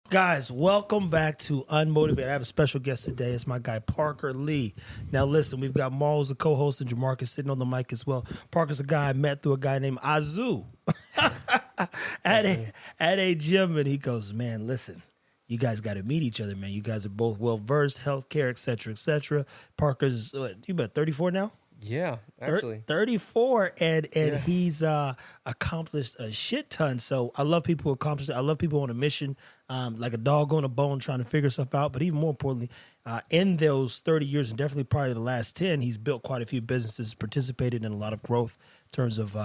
Guys, welcome back to Unmotivated. I have a special guest today. It's my guy, Parker Lee. Now, listen, we've got Maul as a co-host and Jamarcus sitting on the mic as well. Parker's a guy I met through a guy named Azu at a gym, and he goes, man, listen, you guys got to meet each other, man. You guys are both well-versed, healthcare, et cetera, et cetera. Parker's, you about 34 now? Yeah, actually. 34, and he's accomplished a shit ton. So I love people who accomplish it. I love people on a mission, like a dog on a bone trying to figure stuff out. But even more importantly, in those 30 years, and definitely probably the last 10, he's built quite a few businesses, participated in a lot of growth in terms of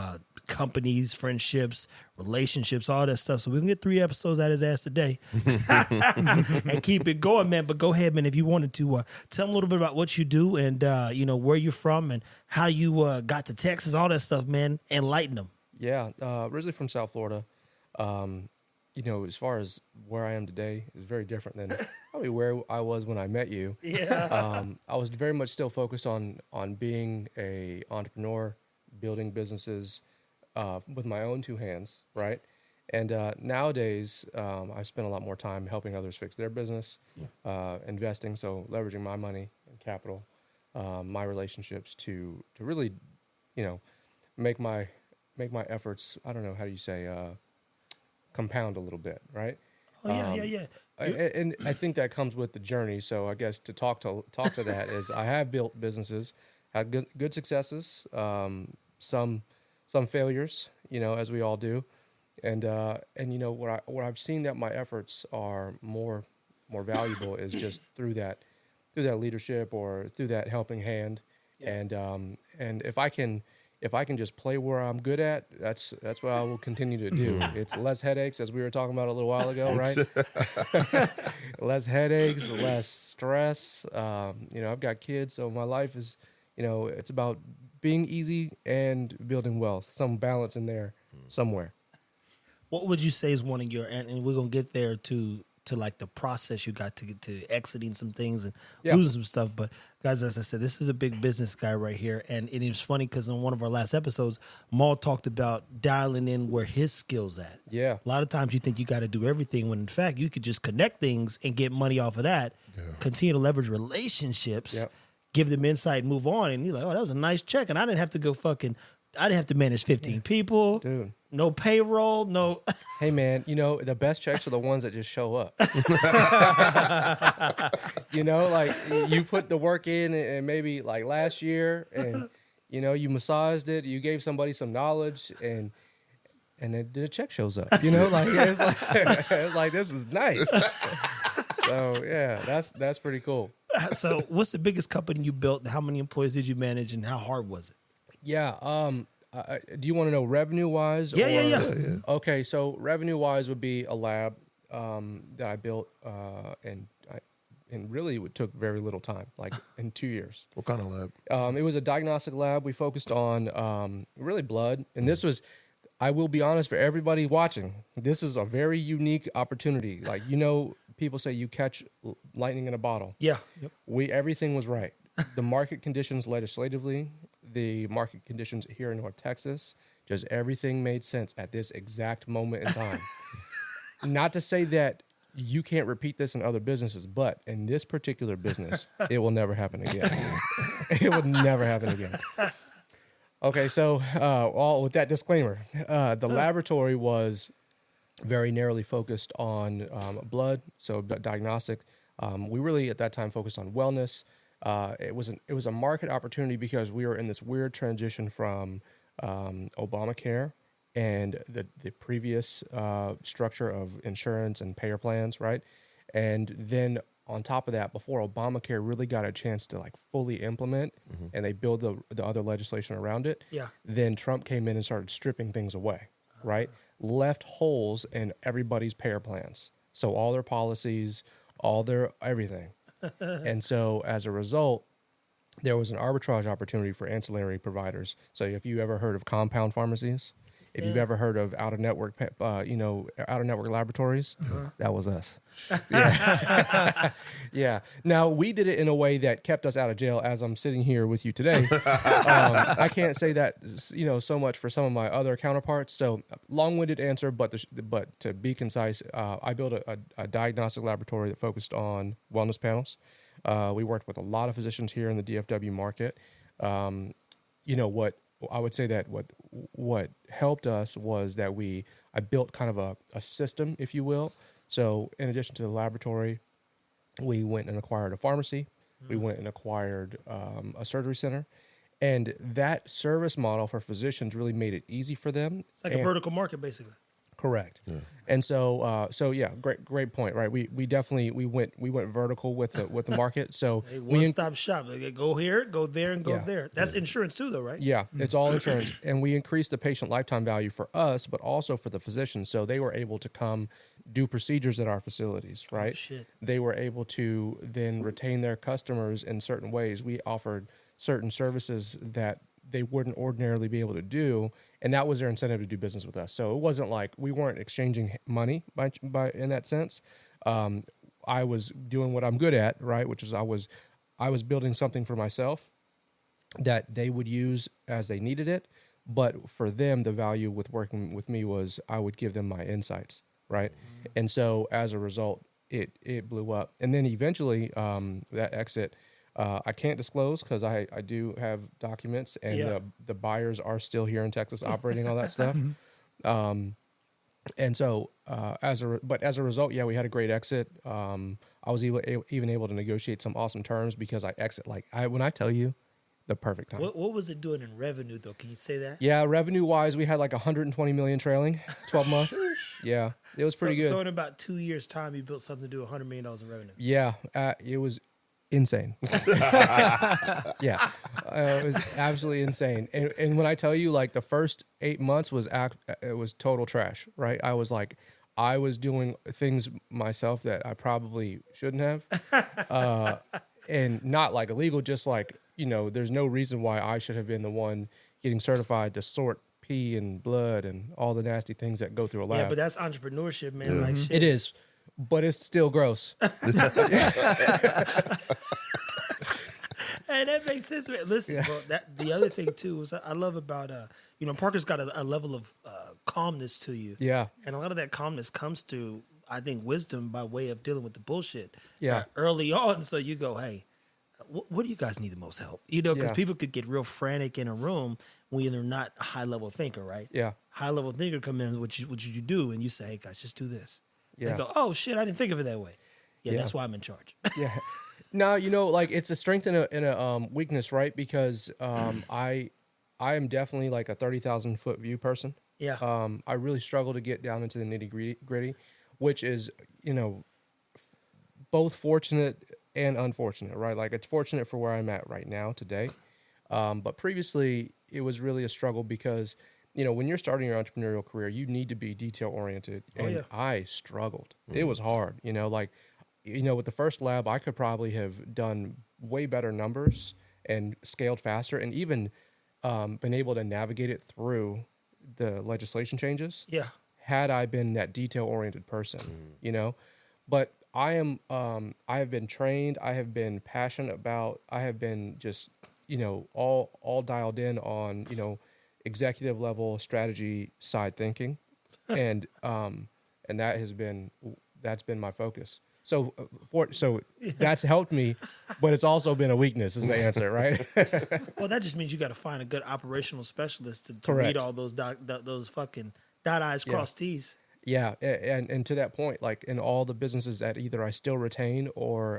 companies, friendships, relationships, all that stuff. So we can get 3 episodes out of his ass today and keep it going, man. But go ahead, man, if you wanted to tell him a little bit about what you do and, where you're from and how you got to Texas, all that stuff, man. Enlighten them. Yeah, originally from South Florida. As far as where I am today is very different than probably where I was when I met you. Yeah. I was very much still focused on being a entrepreneur, building businesses with my own 2 hands, right? And nowadays, I spend a lot more time helping others fix their business, investing, so leveraging my money and capital, my relationships to really, make my efforts. I don't know, how do you say, compound a little bit, right? Oh yeah. And I think that comes with the journey. So I guess to talk to that is I have built businesses, had good successes, some failures, as we all do, and where I've seen that my efforts are more valuable is just through that leadership or through that helping hand, and if I can just play where I'm good at, that's what I will continue to do. It's less headaches, as we were talking about a little while ago, right? Less headaches, less stress. I've got kids, so my life is, it's about being easy and building wealth. Some balance in there somewhere. What would you say is one of your, and we're going to get there to like the process you got to get to exiting some things and losing some stuff. But guys, as I said, this is a big business guy right here. And it was funny because in one of our last episodes, Maul talked about dialing in where his skill's at. Yeah. A lot of times you think you got to do everything when in fact you could just connect things and get money off of that, continue to leverage relationships, give them insight, move on. And you're like, oh, that was a nice check. And I didn't have to I didn't have to manage 15 people. Dude. No payroll, no. Hey, man, the best checks are the ones that just show up. Like you put the work in and maybe like last year and, you massaged it, you gave somebody some knowledge and then the check shows up, it's like, this is nice. So, yeah, that's pretty cool. So what's the biggest company you built and how many employees did you manage and how hard was it? Yeah. Do you want to know revenue-wise? Yeah. Okay, so revenue-wise would be a lab that I built, and really it took very little time, like in 2 years. What kind of lab? It was a diagnostic lab. We focused on really blood, and this was, I will be honest, for everybody watching, this is a very unique opportunity. Like, people say you catch lightning in a bottle. Yeah. Yep. Everything was right. The market conditions legislatively, the market conditions here in North Texas, just everything made sense at this exact moment in time. Not to say that you can't repeat this in other businesses, but in this particular business, it will never happen again. It will never happen again. Okay, so all with that disclaimer, the laboratory was very narrowly focused on blood, so diagnostic. We really at that time focused on wellness. It was a market opportunity because we were in this weird transition from Obamacare and the previous structure of insurance and payer plans, right? And then on top of that, before Obamacare really got a chance to like fully implement and they build the other legislation around it, then Trump came in and started stripping things away, right? Left holes in everybody's payer plans. So all their policies, all their everything. And so as a result, there was an arbitrage opportunity for ancillary providers. So if you ever heard of compound pharmacies, If you've ever heard of out of network, out of network laboratories, that was us. Yeah. Yeah. Now we did it in a way that kept us out of jail. As I'm sitting here with you today, I can't say that so much for some of my other counterparts. So long-winded answer, but to be concise, I built a diagnostic laboratory that focused on wellness panels. We worked with a lot of physicians here in the DFW market. What I would say that what helped us was that I built kind of a system, if you will. So in addition to the laboratory, we went and acquired a pharmacy. We went and acquired a surgery center. And that service model for physicians really made it easy for them. It's like a vertical market, basically. Correct. Yeah. And so great point, right? We definitely went vertical with the market. So one stop shop. Like, go here, go there, and go there. That's insurance too, though, right? Yeah, it's all insurance, and we increased the patient lifetime value for us, but also for the physicians. So they were able to come do procedures at our facilities, right? Oh, shit. They were able to then retain their customers in certain ways. We offered certain services that they wouldn't ordinarily be able to do, and that was their incentive to do business with us. So it wasn't like we weren't exchanging money by in that sense. I was doing what I'm good at, right? Which is I was building something for myself that they would use as they needed it. But for them, the value with working with me was I would give them my insights, right? Mm-hmm. And so as a result, it blew up. And then eventually that exit, I can't disclose because I do have documents, and the buyers are still here in Texas operating all that stuff. And so as a result, we had a great exit. I was even able to negotiate some awesome terms because I exit when I tell you the perfect time. What was it doing in revenue though? Can you say that? Yeah, revenue wise, we had like 120 million trailing 12 months. Yeah, it was pretty good. So in about 2 years' time, you built something to do $100 million in revenue. Yeah, it was insane. Yeah, it was absolutely insane. And when I tell you, like the first 8 months it was total trash, right? I was doing things myself that I probably shouldn't have, and not like illegal, just like there's no reason why I should have been the one getting certified to sort pee and blood and all the nasty things that go through a lab. Yeah, but that's entrepreneurship, man. Like shit. It is. But it's still gross. Hey, that makes sense, man. Listen, bro, the other thing too is I love about Parker's got a level of calmness to you. Yeah, and a lot of that calmness comes to, I think, wisdom by way of dealing with the bullshit. Yeah, early on, so you go, hey, what do you guys need the most help? Because people could get real frantic in a room when they're not a high level thinker, right? Yeah, high level thinker come in, what you do, and you say, hey guys, just do this. Yeah. They go, oh shit, I didn't think of it that way. Yeah, that's why I'm in charge. Yeah. No, like it's a strength and a weakness, right? Because I am definitely like a 30,000 foot view person. Yeah. I really struggle to get down into the nitty gritty, which is both fortunate and unfortunate, right? Like it's fortunate for where I'm at right now today, but previously it was really a struggle because when you're starting your entrepreneurial career, you need to be detail oriented, and I struggled. Mm-hmm. It was hard, with the first lab, I could probably have done way better numbers and scaled faster, and even been able to navigate it through the legislation changes. Yeah, had I been that detail oriented person, But I have been trained. I have been passionate about. I have been just all dialed in on executive level strategy side thinking, and that's been my focus. So that's helped me, but it's also been a weakness is the answer, right? Well, that just means you got to find a good operational specialist to read all those those fucking dot I's cross T's. Yeah, and to that point, like in all the businesses that either I still retain or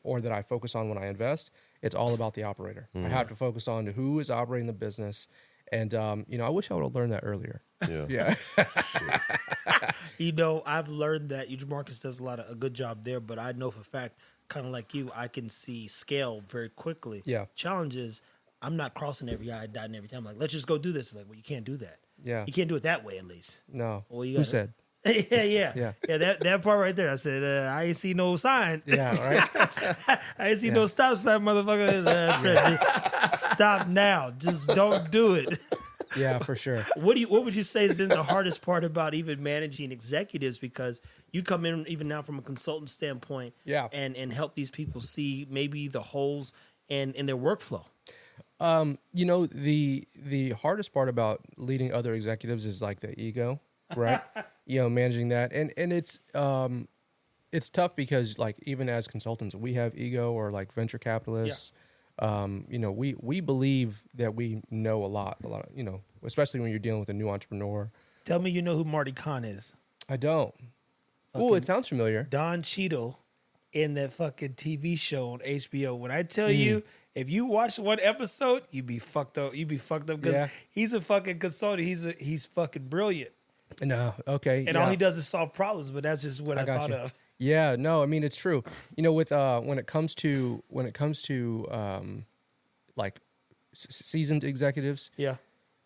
that I focus on when I invest, it's all about the operator. I have to focus on who is operating the business. And, I wish I would have learned that earlier. Yeah. I've learned that Marcus does a good job there, but I know for a fact, kind of like you, I can see scale very quickly. Yeah. Challenge is I'm not crossing every I, dotting every time. Like, let's just go do this. It's like, well, you can't do that. Yeah. You can't do it that way, at least. No. Well, Who said? Yeah. That part right there. I said, I ain't see no sign. Yeah, right. I ain't see no stop sign, motherfucker. Stop now. Just don't do it. Yeah, for sure. What would you say is then the hardest part about even managing executives? Because you come in even now from a consultant standpoint, Yeah. and help these people see maybe the holes in their workflow. You know, the hardest part about leading other executives is like the ego, right? You know, managing that, and it's tough because like even as consultants, we have ego, or like venture capitalists. You know, we believe that we know a lot, you know, especially when you're dealing with a new entrepreneur. Tell me you know who Marty Khan is. I don't. Oh, it sounds familiar. Don Cheadle in that fucking TV show on HBO. When I tell you, if you watch one episode, you'd be fucked up. You'd be fucked up because Yeah. he's a fucking consultant. He's fucking brilliant. No, okay. And all he does is solve problems, but that's just what I got thought you. of. Yeah, no, I mean it's true. You know, with when it comes to like seasoned executives, Yeah.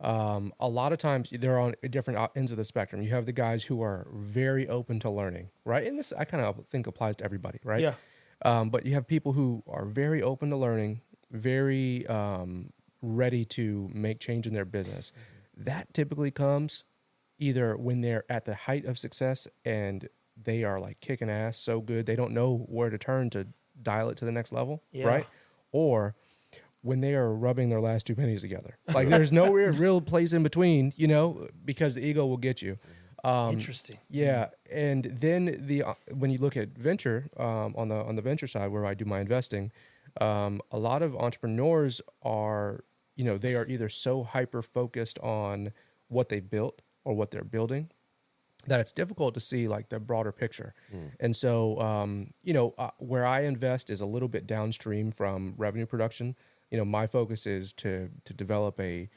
a lot of times they're on different ends of the spectrum. You have the guys who are very open to learning, right? And this I kind of think applies to everybody, right? Yeah. But you have people who are very open to learning, very ready to make change in their business. That typically comes either when they're at the height of success and they are like kicking ass so good they don't know where to turn to dial it to the next level, right? Or when they are rubbing their last two pennies together. Like there's no real place in between, you know, because the ego will get you. Interesting. Yeah, and then when you look at venture on the venture side where I do my investing, a lot of entrepreneurs are, you know, they are either so hyper focused on what they built or what they're building that it's difficult to see like the broader picture. And so, you know, where I invest is a little bit downstream from revenue production. You know, my focus is to develop a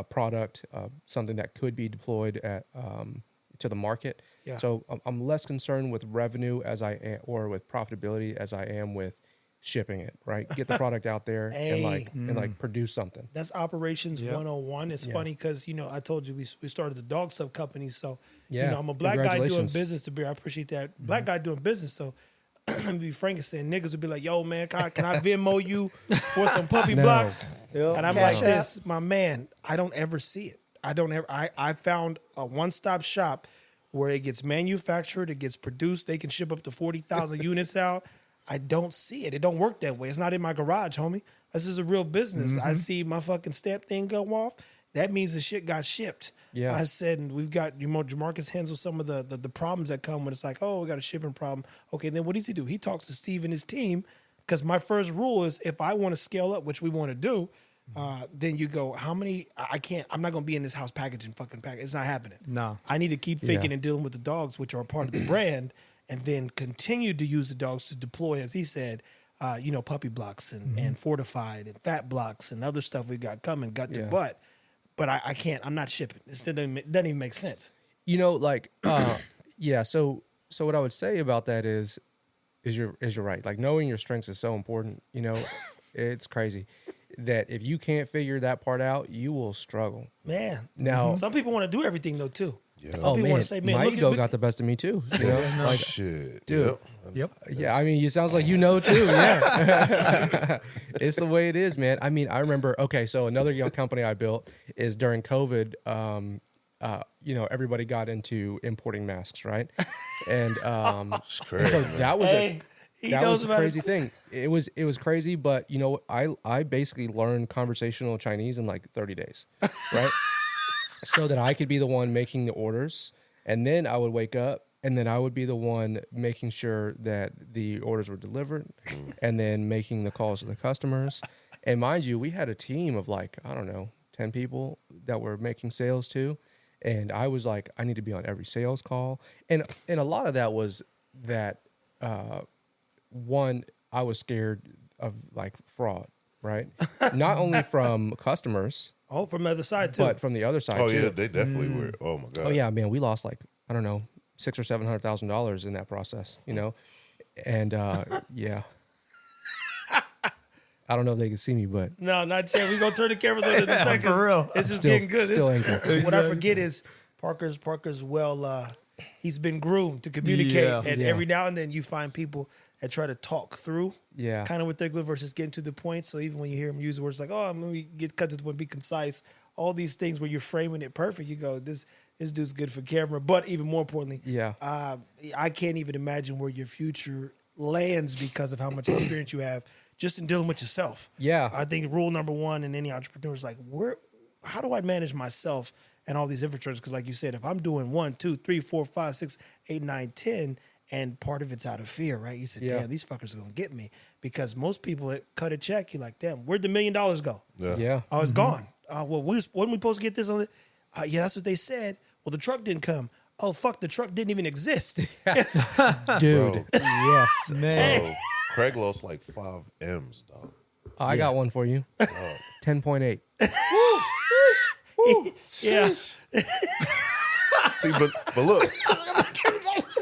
product, something that could be deployed at to the market. Yeah. So I'm less concerned with revenue or with profitability as I am with shipping it. Right, get the product out there and like produce something. That's operations 101. It's funny because, you know, I told you we started the Dog Supps company. So, you know, I'm a black guy doing business to beer. I appreciate that. Black guy doing business. So, let me be frank and saying niggas would be like, yo, man, can I Venmo you for some puppy blocks? And I'm like this, my man, I don't ever see it. I found a one-stop shop where it gets manufactured, it gets produced, they can ship up to 40,000 units out. I don't see it. It don't work that way. It's not in my garage, homie. This is a real business. I see my fucking stamp thing go off. That means the shit got shipped. Yeah. I said, and we've got, you know, Jamarcus handles some of the problems that come when it's like, oh, we got a shipping problem. Okay, then what does he do? He talks to Steve and his team, because my first rule is if I want to scale up, which we want to do, then you go, how many, I'm not going to be in this house packaging fucking package. It's not happening. No. I need to keep thinking and dealing with the dogs, which are a part of the brand, and then continue to use the dogs to deploy, as he said, you know, puppy blocks and fortified and fat blocks and other stuff we got coming, gut to butt. But I can't. I'm not shipping. It doesn't even make sense. You know, like, yeah. So what I would say about that is you're right. Like knowing your strengths is so important. You know, it's crazy that if you can't figure that part out, you will struggle. Man, Now some people want to do everything though too. Yeah. Some people want to say, man, my look ego at got the best of me too. You know, like, Shit. dude. Yep. Yeah, I mean, it sounds like you know too. Yeah, it's the way it is, man. I mean, I remember. Okay, so another young company I built is during COVID. You know, everybody got into importing masks, right? And It's crazy. so that was he knows a about crazy it. thing. It was crazy, but you know, I basically learned conversational Chinese in like 30 days, right? So that I could be the one making the orders, and then I would wake up. And then I would be the one making sure that the orders were delivered and then making the calls to the customers. And mind you, we had a team of like, I don't know, 10 people that were making sales too. And I was like, I need to be on every sales call. And a lot of that was that, one, I was scared of like fraud, right? Not only from customers, Oh, from the other side too. but from the other side Oh too. yeah, they definitely were. Oh my god. Oh yeah, man, we lost like, I don't know, $600,000 or $700,000 in that process, you know, and yeah, I don't know if they can see me, but No, not yet. We're gonna turn the cameras on in a second. for real. This is Still- getting good. still ain't What I forget is Parker's well. He's been groomed to communicate, Yeah. and Yeah. every now and then you find people that try to talk through, yeah, kind of what they're good versus getting to the point. So even when you hear him use words like, "Oh, I'm gonna get cut to the point, be concise," all these things where you're framing it perfect. You go, this dude's good for camera. But even more importantly, Yeah. I can't even imagine where your future lands because of how much experience you have just in dealing with yourself. Yeah. I think rule number one in any entrepreneur is like, how do I manage myself and all these infrastructures? Because like you said, if I'm doing 1, 2, 3, 4, 5, 6, 8, 9, 10, and part of it's out of fear, right? You said, Yeah. damn, these fuckers are going to get me. Because most people that cut a check, you're like, damn, where'd the $1 million go? Yeah. Oh, it's gone. Well, wasn't we supposed to get this on it? Yeah, that's what they said. Well, the truck didn't come. Oh, fuck, the truck didn't even exist. Dude. Bro, Yes, man. bro, Craig lost like 5 M's, dog. I got one for you. 10.8. Yeah. See, but look,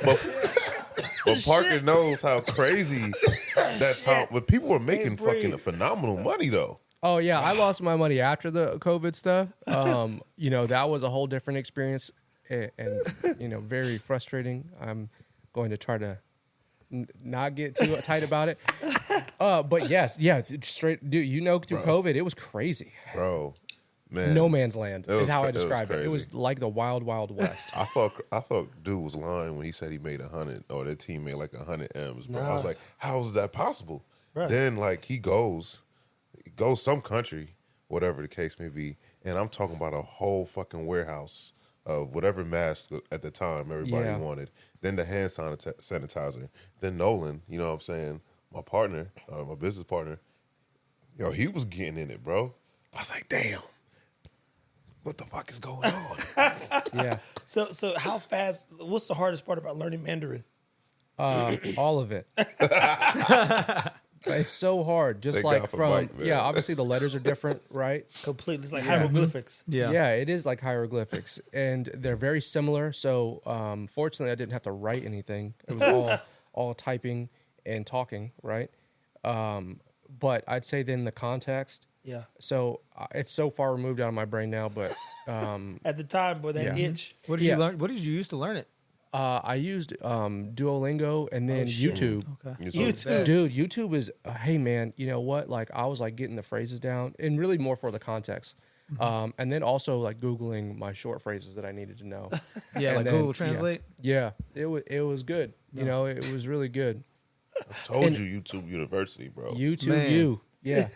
but Parker knows how crazy that time. But people were making fucking phenomenal money though. Oh yeah, I lost my money after the COVID stuff. That was a whole different experience, and very frustrating. I'm going to try to not get too tight about it. But yes, yeah, straight, dude. Through COVID, it was crazy. Bro, man, No man's land It was is how I it was describe it. It crazy. was like the wild, wild west. I thought dude was lying when he said he made 100 or their team made like 100 M's, bro. I was like, how is that possible? Right. Then like he goes some country, whatever the case may be, and I'm talking about a whole fucking warehouse of whatever mask at the time everybody Yeah. wanted. Then the hand sanitizer. Then Nolan, you know what I'm saying, my partner, my business partner, he was getting in it, bro. I was like, damn, what the fuck is going on? Yeah, So how fast, what's the hardest part about learning Mandarin? all of it. It's so hard. Just Thank like God for from Mike, man. obviously the letters are different, right? Completely. It's like hieroglyphics. Yeah. Yeah, it is like hieroglyphics, and they're very similar. So, fortunately, I didn't have to write anything. It was all typing and talking, right? But I'd say then the context. Yeah. So it's so far removed out of my brain now, but At the time, boy, that Yeah. itch. What did Yeah. you learn? What did you use to learn it? I used Duolingo and then YouTube. Okay. YouTube. Dude, YouTube is hey man, you know what? Like I was like getting the phrases down, and really more for the context, and then also like Googling my short phrases that I needed to know. Yeah, And like then, Google Translate. Yeah, it was good. You know, it was really good. I told you, YouTube University, bro. YouTube, Man. yeah,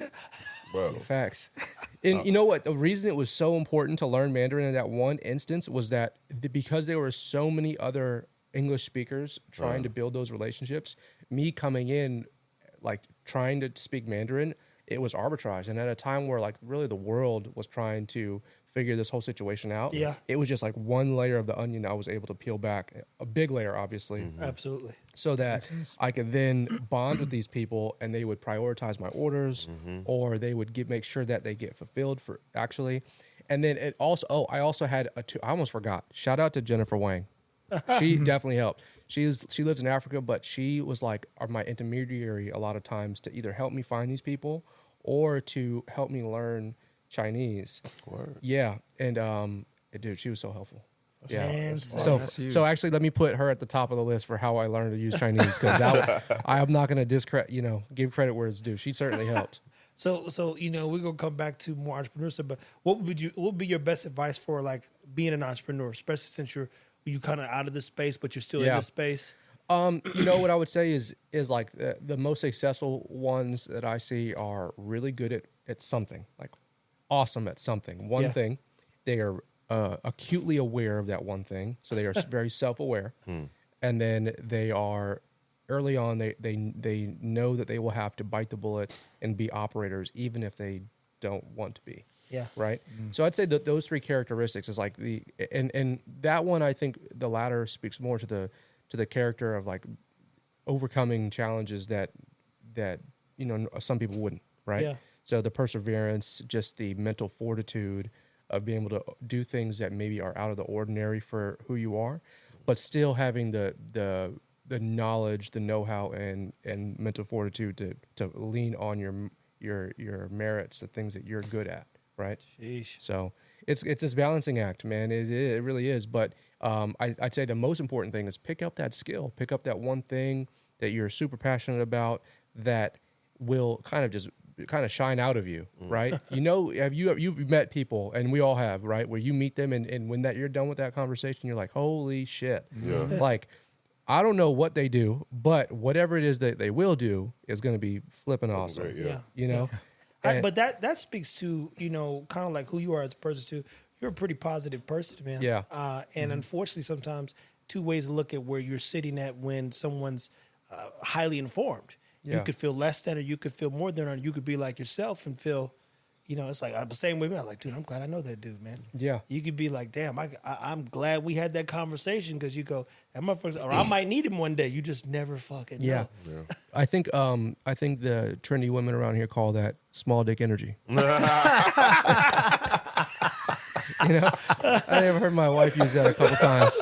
bro. facts. And you know what? The reason it was so important to learn Mandarin in that one instance was that because there were so many other English speakers trying to build those relationships, me coming in, like trying to speak Mandarin, it was arbitrage. And at a time where like really the world was trying to figure this whole situation out, Yeah. it was just like one layer of the onion I was able to peel back, a big layer, obviously, Absolutely. so that I could then bond with these people and they would prioritize my orders or they would make sure that they get fulfilled for actually. And then it also, I also had I almost forgot. Shout out to Jennifer Wang. She definitely helped. She lives in Africa, but she was like my intermediary a lot of times to either help me find these people or to help me learn Chinese. Word. Yeah. And dude, she was so helpful. Yeah. Man, That's huge. So actually, let me put her at the top of the list for how I learned to use Chinese because I'm not going to give credit where it's due. She certainly helped. So we're gonna come back to more entrepreneurship, but what would be your best advice for like being an entrepreneur, especially since you kind of out of the space, but you're still in Yeah. the space? What I would say is like the most successful ones that I see are really good at something, like awesome at something. One Yeah. thing, they are acutely aware of that one thing, so they are very self-aware, and then they are early on. They know that they will have to bite the bullet and be operators, even if they don't want to be. Yeah. Right. So I'd say that those three characteristics is like and that one, I think the latter speaks more to the character of like overcoming challenges that some people wouldn't, right? Yeah. So the perseverance, just the mental fortitude of being able to do things that maybe are out of the ordinary for who you are, but still having the knowledge, the know-how and mental fortitude to lean on your merits, the things that you're good at, right? Sheesh. So it's this balancing act, man. It really is. But I'd say the most important thing is pick up that skill, pick up that one thing that you're super passionate about that will kind of just kind of shine out of you, right? You've met people, and we all have, right? Where you meet them, and when you're done with that conversation, you're like, holy shit. Yeah. Like, I don't know what they do, but whatever it is that they will do is going to be flipping awesome. Great, yeah. You know? But that speaks to, kind of like who you are as a person too. You're a pretty positive person, man. Yeah. And unfortunately, sometimes two ways to look at where you're sitting at when someone's highly informed. Yeah. You could feel less than, or you could feel more than, or you could be like yourself and feel, it's like the same way. I'm like, dude, I'm glad I know that dude, man. Yeah. You could be like, damn, I'm glad we had that conversation, because you go, that motherfucker, or I might need him one day. You just never fucking know. I think the trendy women around here call that small dick energy. I have heard my wife use that a couple times.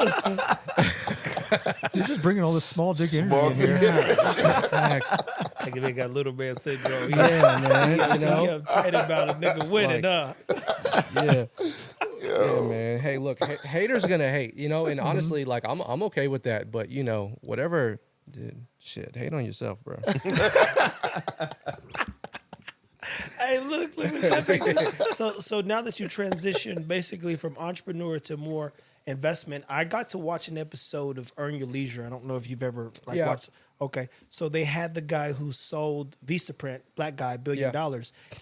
You're just bringing all this small dick energy Small in here. dick. Facts. Like if they got little man syndrome. Yeah, man. He uptight about a nigga winning, like- huh? Yeah, man. Hey, look, haters gonna hate, and honestly, like I'm okay with that. But whatever, dude, shit, hate on yourself, bro. Hey, look. That makes sense. So now that you transitioned basically from entrepreneur to more investment, I got to watch an episode of Earn Your Leisure. I don't know if you've ever watched. Okay, so they had the guy who sold Vistaprint, black guy, $1 billion,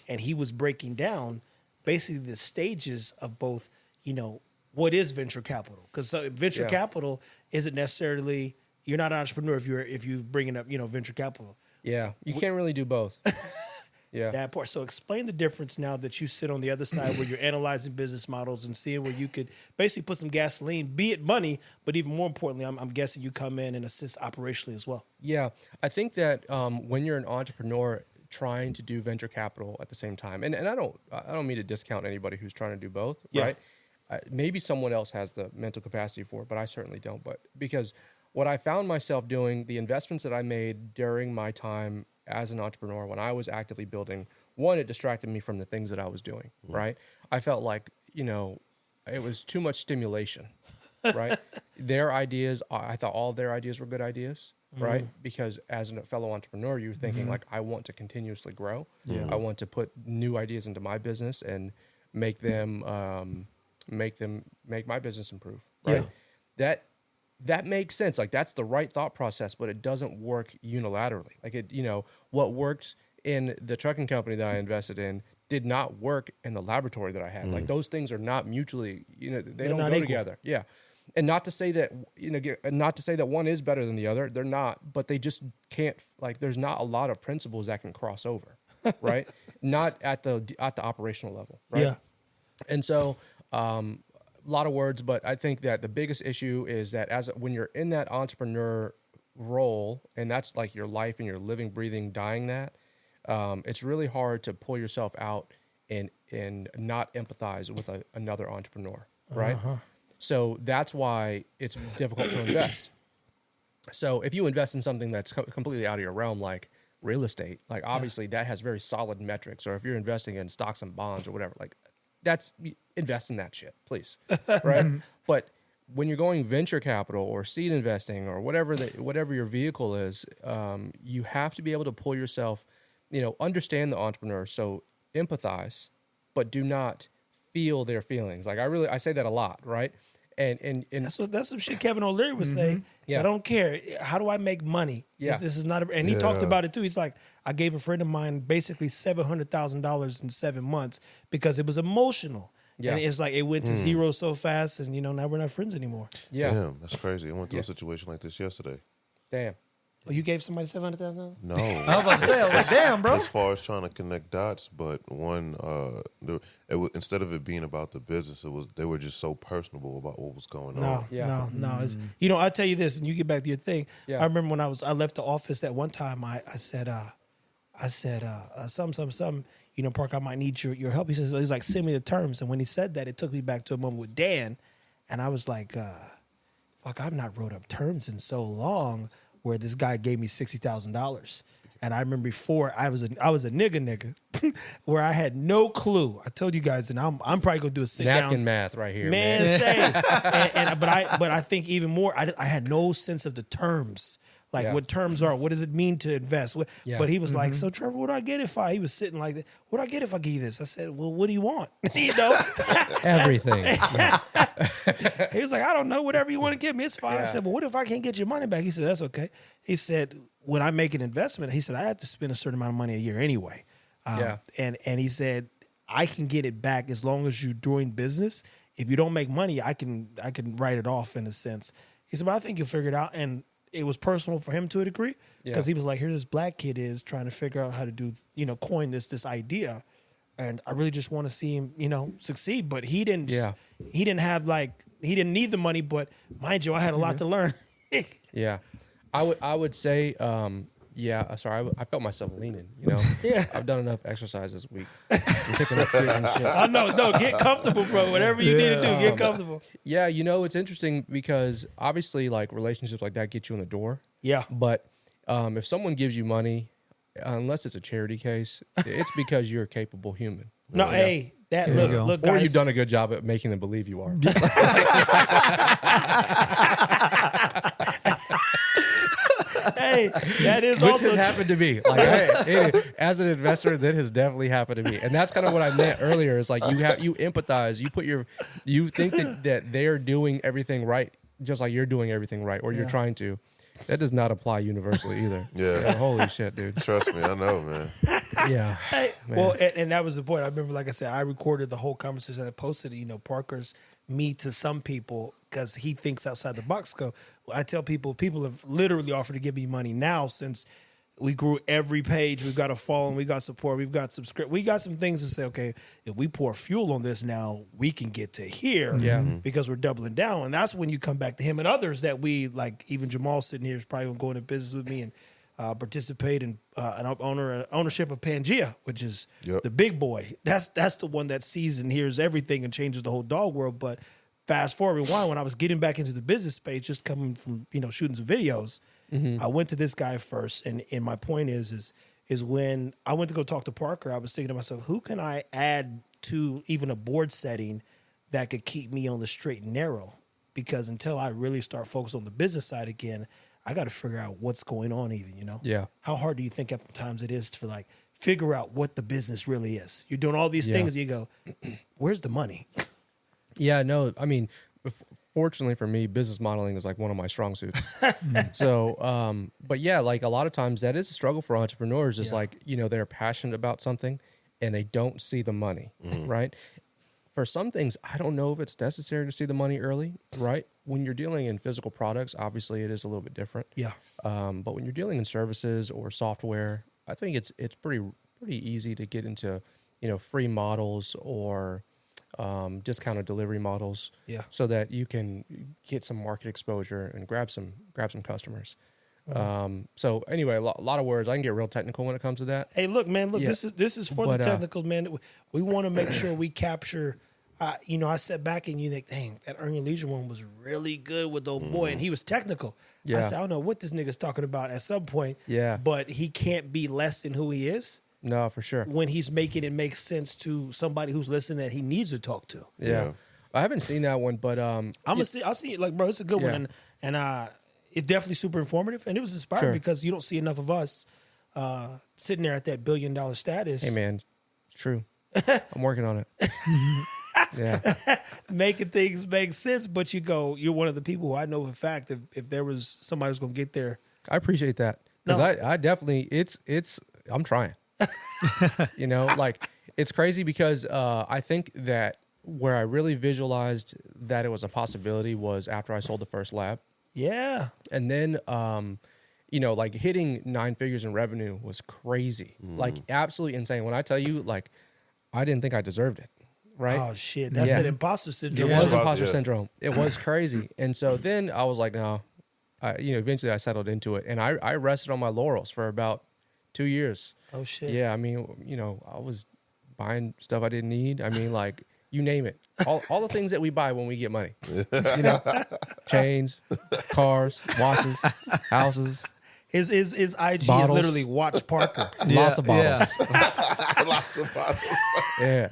and he was breaking down basically the stages of both. What is venture capital? Because venture capital isn't necessarily, you're not an entrepreneur if you're bringing up venture capital. Yeah, you can't really do both. Yeah. That part. So explain the difference now that you sit on the other side where you're analyzing business models and seeing where you could basically put some gasoline, be it money, but even more importantly, I'm guessing you come in and assist operationally as well. Yeah, I think that when you're an entrepreneur trying to do venture capital at the same time, and I don't mean to discount anybody who's trying to do both, right? Maybe someone else has the mental capacity for it, but I certainly don't. But because what I found myself doing, the investments that I made during my time as an entrepreneur, when I was actively building, one, it distracted me from the things that I was doing, right? I felt like, it was too much stimulation, right? Their ideas, I thought all of their ideas were good ideas, right? Because as a fellow entrepreneur, you're thinking like, I want to continuously grow. I want to put new ideas into my business and make my business improve, right? That makes sense. Like that's the right thought process, but it doesn't work unilaterally. Like what works in the trucking company that I invested in did not work in the laboratory that I had. Like those things are not mutually, they don't go equal. together. Yeah. And not to say that, not to say that one is better than the other. They're not, but they just can't, like, there's not a lot of principles that can cross over, right? Not at the operational level, right? Yeah. And so, a lot of words, but I think that the biggest issue is that when you're in that entrepreneur role, and that's like your life and you're living, breathing, dying that, it's really hard to pull yourself out and not empathize with another entrepreneur, right? So that's why it's difficult to invest. So if you invest in something that's completely out of your realm, like real estate, like obviously that has very solid metrics, or if you're investing in stocks and bonds or whatever, like invest in that shit, please. Right. But when you're going venture capital or seed investing or whatever your vehicle is, you have to be able to pull yourself, understand the entrepreneur. So empathize, but do not feel their feelings. Like I say that a lot. Right. And that's some shit Kevin O'Leary would say. Yeah. I don't care. How do I make money? Yeah. This is not and he talked about it too. He's like, I gave a friend of mine basically $700,000 in 7 months because it was emotional. Yeah. And it's like it went to zero so fast, and now we're not friends anymore. yeah. Damn, that's crazy. I went through a situation like this yesterday. Damn. Oh, you gave somebody $700,000? No. I was about to say, I was like, damn, bro. As far as trying to connect dots, but one, instead of it being about the business, they were just so personable about what was going on. No. It's, I'll tell you this, and you get back to your thing. Yeah. I remember when I left the office that one time, I said, something, Park, I might need your help. He's like, send me the terms. And when he said that, it took me back to a moment with Dan, and I was like, fuck, I've not wrote up terms in so long, where this guy gave me $60,000. And I remember before I was a nigga where I had no clue. I told you guys, and I'm probably gonna do a sit down Napkin math right here, man. man. Say, but I think even more, I had no sense of the terms. Like Yeah. what terms are, what does it mean to invest? Yeah. But he was like, so Trevor, what do I get if he was sitting like that? What do I get if I give you this? I said, well, what do you want? You know? Everything. He was like, I don't know, whatever you want to give me, it's fine. I Yeah. said, well, what if I can't get your money back? He said, that's okay. He said, when I make an investment, he said, I have to spend a certain amount of money a year anyway. Yeah. And he said, I can get it back as long as you're doing business. If you don't make money, I can write it off in a sense. He said, but I think you'll figure it out. And it was personal for him to a degree because he was like, here this black kid is trying to figure out how to do, coin this idea. And I really just want to see him, succeed. But he didn't he didn't need the money, but mind you, I had a lot to learn. Yeah. I would say, sorry, I felt myself leaning, Yeah. I've done enough exercise this week. I'm picking up kids and shit. I know, no, get comfortable, bro. Whatever you need to do, get comfortable. Yeah, it's interesting because obviously like relationships like that get you in the door. Yeah. But if someone gives you money, unless it's a charity case, it's because you're a capable human. No, hey, that There you go. look, Or guys. you've done a good job at making them believe you are. Hey, that is Which also has happened to me. Like as an investor, that has definitely happened to me, and that's kind of what I meant earlier. Is like you empathize, you think that they're doing everything right, just like you're doing everything right, or you're trying to. That does not apply universally either. Yeah. Holy shit, dude. Trust me, I know, man. Yeah. Hey, Man. well, and that was the point. I remember, like I said, I recorded the whole conversation. I posted it. Parker's me to some people because he thinks outside the box. I tell people have literally offered to give me money now since we grew every page. We've got a following, we got support, we've got we got some things to say. Okay, if we pour fuel on this now, we can get to here. Yeah. because we're doubling down, and that's when you come back to him and others that we like. Even Jamal sitting here is probably gonna go into business with me and participate in an ownership of Pangea, which is the big boy. That's the one that sees and hears everything and changes the whole dog world. But fast forward, rewind, when I was getting back into the business space, just coming from shooting some videos, I went to this guy first, and my point is when I went to go talk to Parker, I was thinking to myself, who can I add to even a board setting that could keep me on the straight and narrow? Because until I really start focusing on the business side again, I got to figure out what's going on even, Yeah. How hard do you think at times it is to figure out what the business really is? You're doing all these things and you go, where's the money? Yeah, no, I mean, fortunately for me, business modeling is like one of my strong suits. So, but yeah, like a lot of times that is a struggle for entrepreneurs. Is like, they're passionate about something and they don't see the money, right? For some things, I don't know if it's necessary to see the money early, right? When you're dealing in physical products, obviously it is a little bit different. Yeah. But when you're dealing in services or software, I think it's pretty easy to get into, free models or discounted delivery models. Yeah. So that you can get some market exposure and grab some customers. So anyway, a lot of words. I can get real technical when it comes to that. Hey, look, man, Yeah. this is for But, the technical, man. We want to make sure we capture. I sat back and you think, dang, that Earn Your Leisure one was really good with the old boy, and he was technical. Yeah. I said, I don't know what this nigga's talking about at some point. Yeah. But he can't be less than who he is No, for sure. when he's making it make sense to somebody who's listening that he needs to talk to. Yeah. I haven't seen that one, but I'll see it. Like, bro, it's a good Yeah. one, and it's definitely super informative, and it was inspiring Sure. because you don't see enough of us sitting there at that $1 billion status. hey man, it's true. I'm working on it. Yeah. Making things make sense, but you're one of the people who I know for a fact if there was somebody who's going to get there. I appreciate that. Because No. I definitely I'm trying. Like it's crazy because I think that where I really visualized that it was a possibility was after I sold the first lab. Yeah. And then like hitting 9 figures in revenue was crazy. Like absolutely insane. When I tell you, like, I didn't think I deserved it. Right. Oh shit. That's Yeah. that imposter syndrome. It was Yeah. imposter Yeah. syndrome. It was crazy. And so then I was like, no, eventually I settled into it, and I rested on my laurels for about 2 years. Oh shit. Yeah. I mean, I was buying stuff I didn't need. I mean, like, you name it, all the things that we buy when we get money, chains, cars, watches, houses, His IG Bottles. is literally watch Parker. lots of bottles. Lots of bottles. Yeah.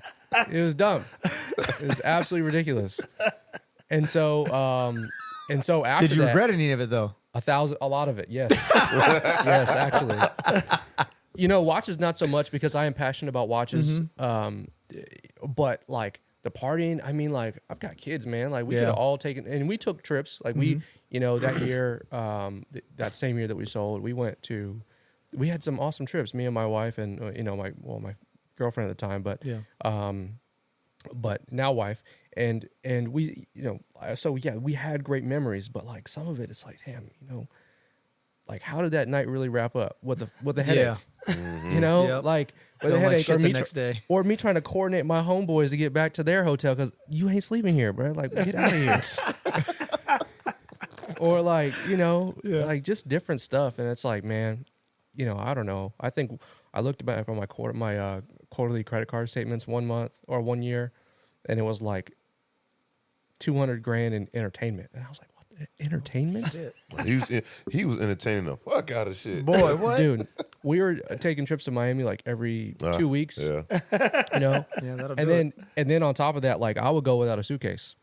It was dumb. It was absolutely ridiculous. And so after Did you that, regret any of it though? A lot of it, yes. Yes, actually. Watches not so much because I am passionate about watches. But like the partying, I mean, like I've got kids, man. Like we could have all taken, and we took trips. Like we, that year, that same year that we sold, we had some awesome trips. Me and my wife, and my girlfriend at the time, but now wife, and we, so yeah, we had great memories. But like some of it, it's like, damn, like how did that night really wrap up with the headache? Yep. Like with a Feeling like headache, shit or the next day. or me trying to coordinate my homeboys to get back to their hotel because you ain't sleeping here, bro. Like get out of here. Or like like just different stuff, and it's like, man, I don't know. I think I looked back on my quarterly credit card statements 1 month or 1 year, and it was like $200,000 in entertainment, and I was like, what the entertainment? He was entertaining the fuck out of shit. Boy, what? Dude, we were taking trips to Miami like every 2 weeks. Yeah. Yeah, that'll do And it. then on top of that, like I would go without a suitcase.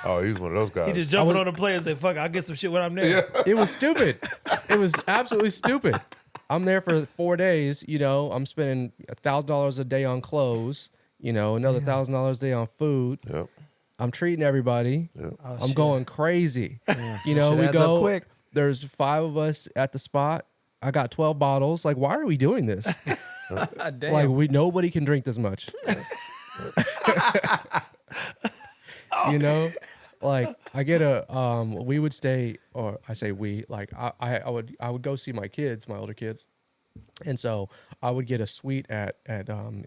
Oh, he was one of those guys. He just jumping on the plane and say, "Fuck, I'll get some shit when I'm there." Yeah. It was stupid. It was absolutely stupid. I'm there for 4 days. I'm spending $1,000 a day on clothes. Another $1,000 a day on food. Yep. I'm treating everybody. Yep. Oh, I'm shit. going crazy. We Shit adds up go. quick. There's 5 of us at the spot. I got 12 bottles. Like, why are we doing this? Damn. Like, nobody can drink this much. Like I get we would stay, or I say we, like I would go see my kids, my older kids, and so I would get a suite at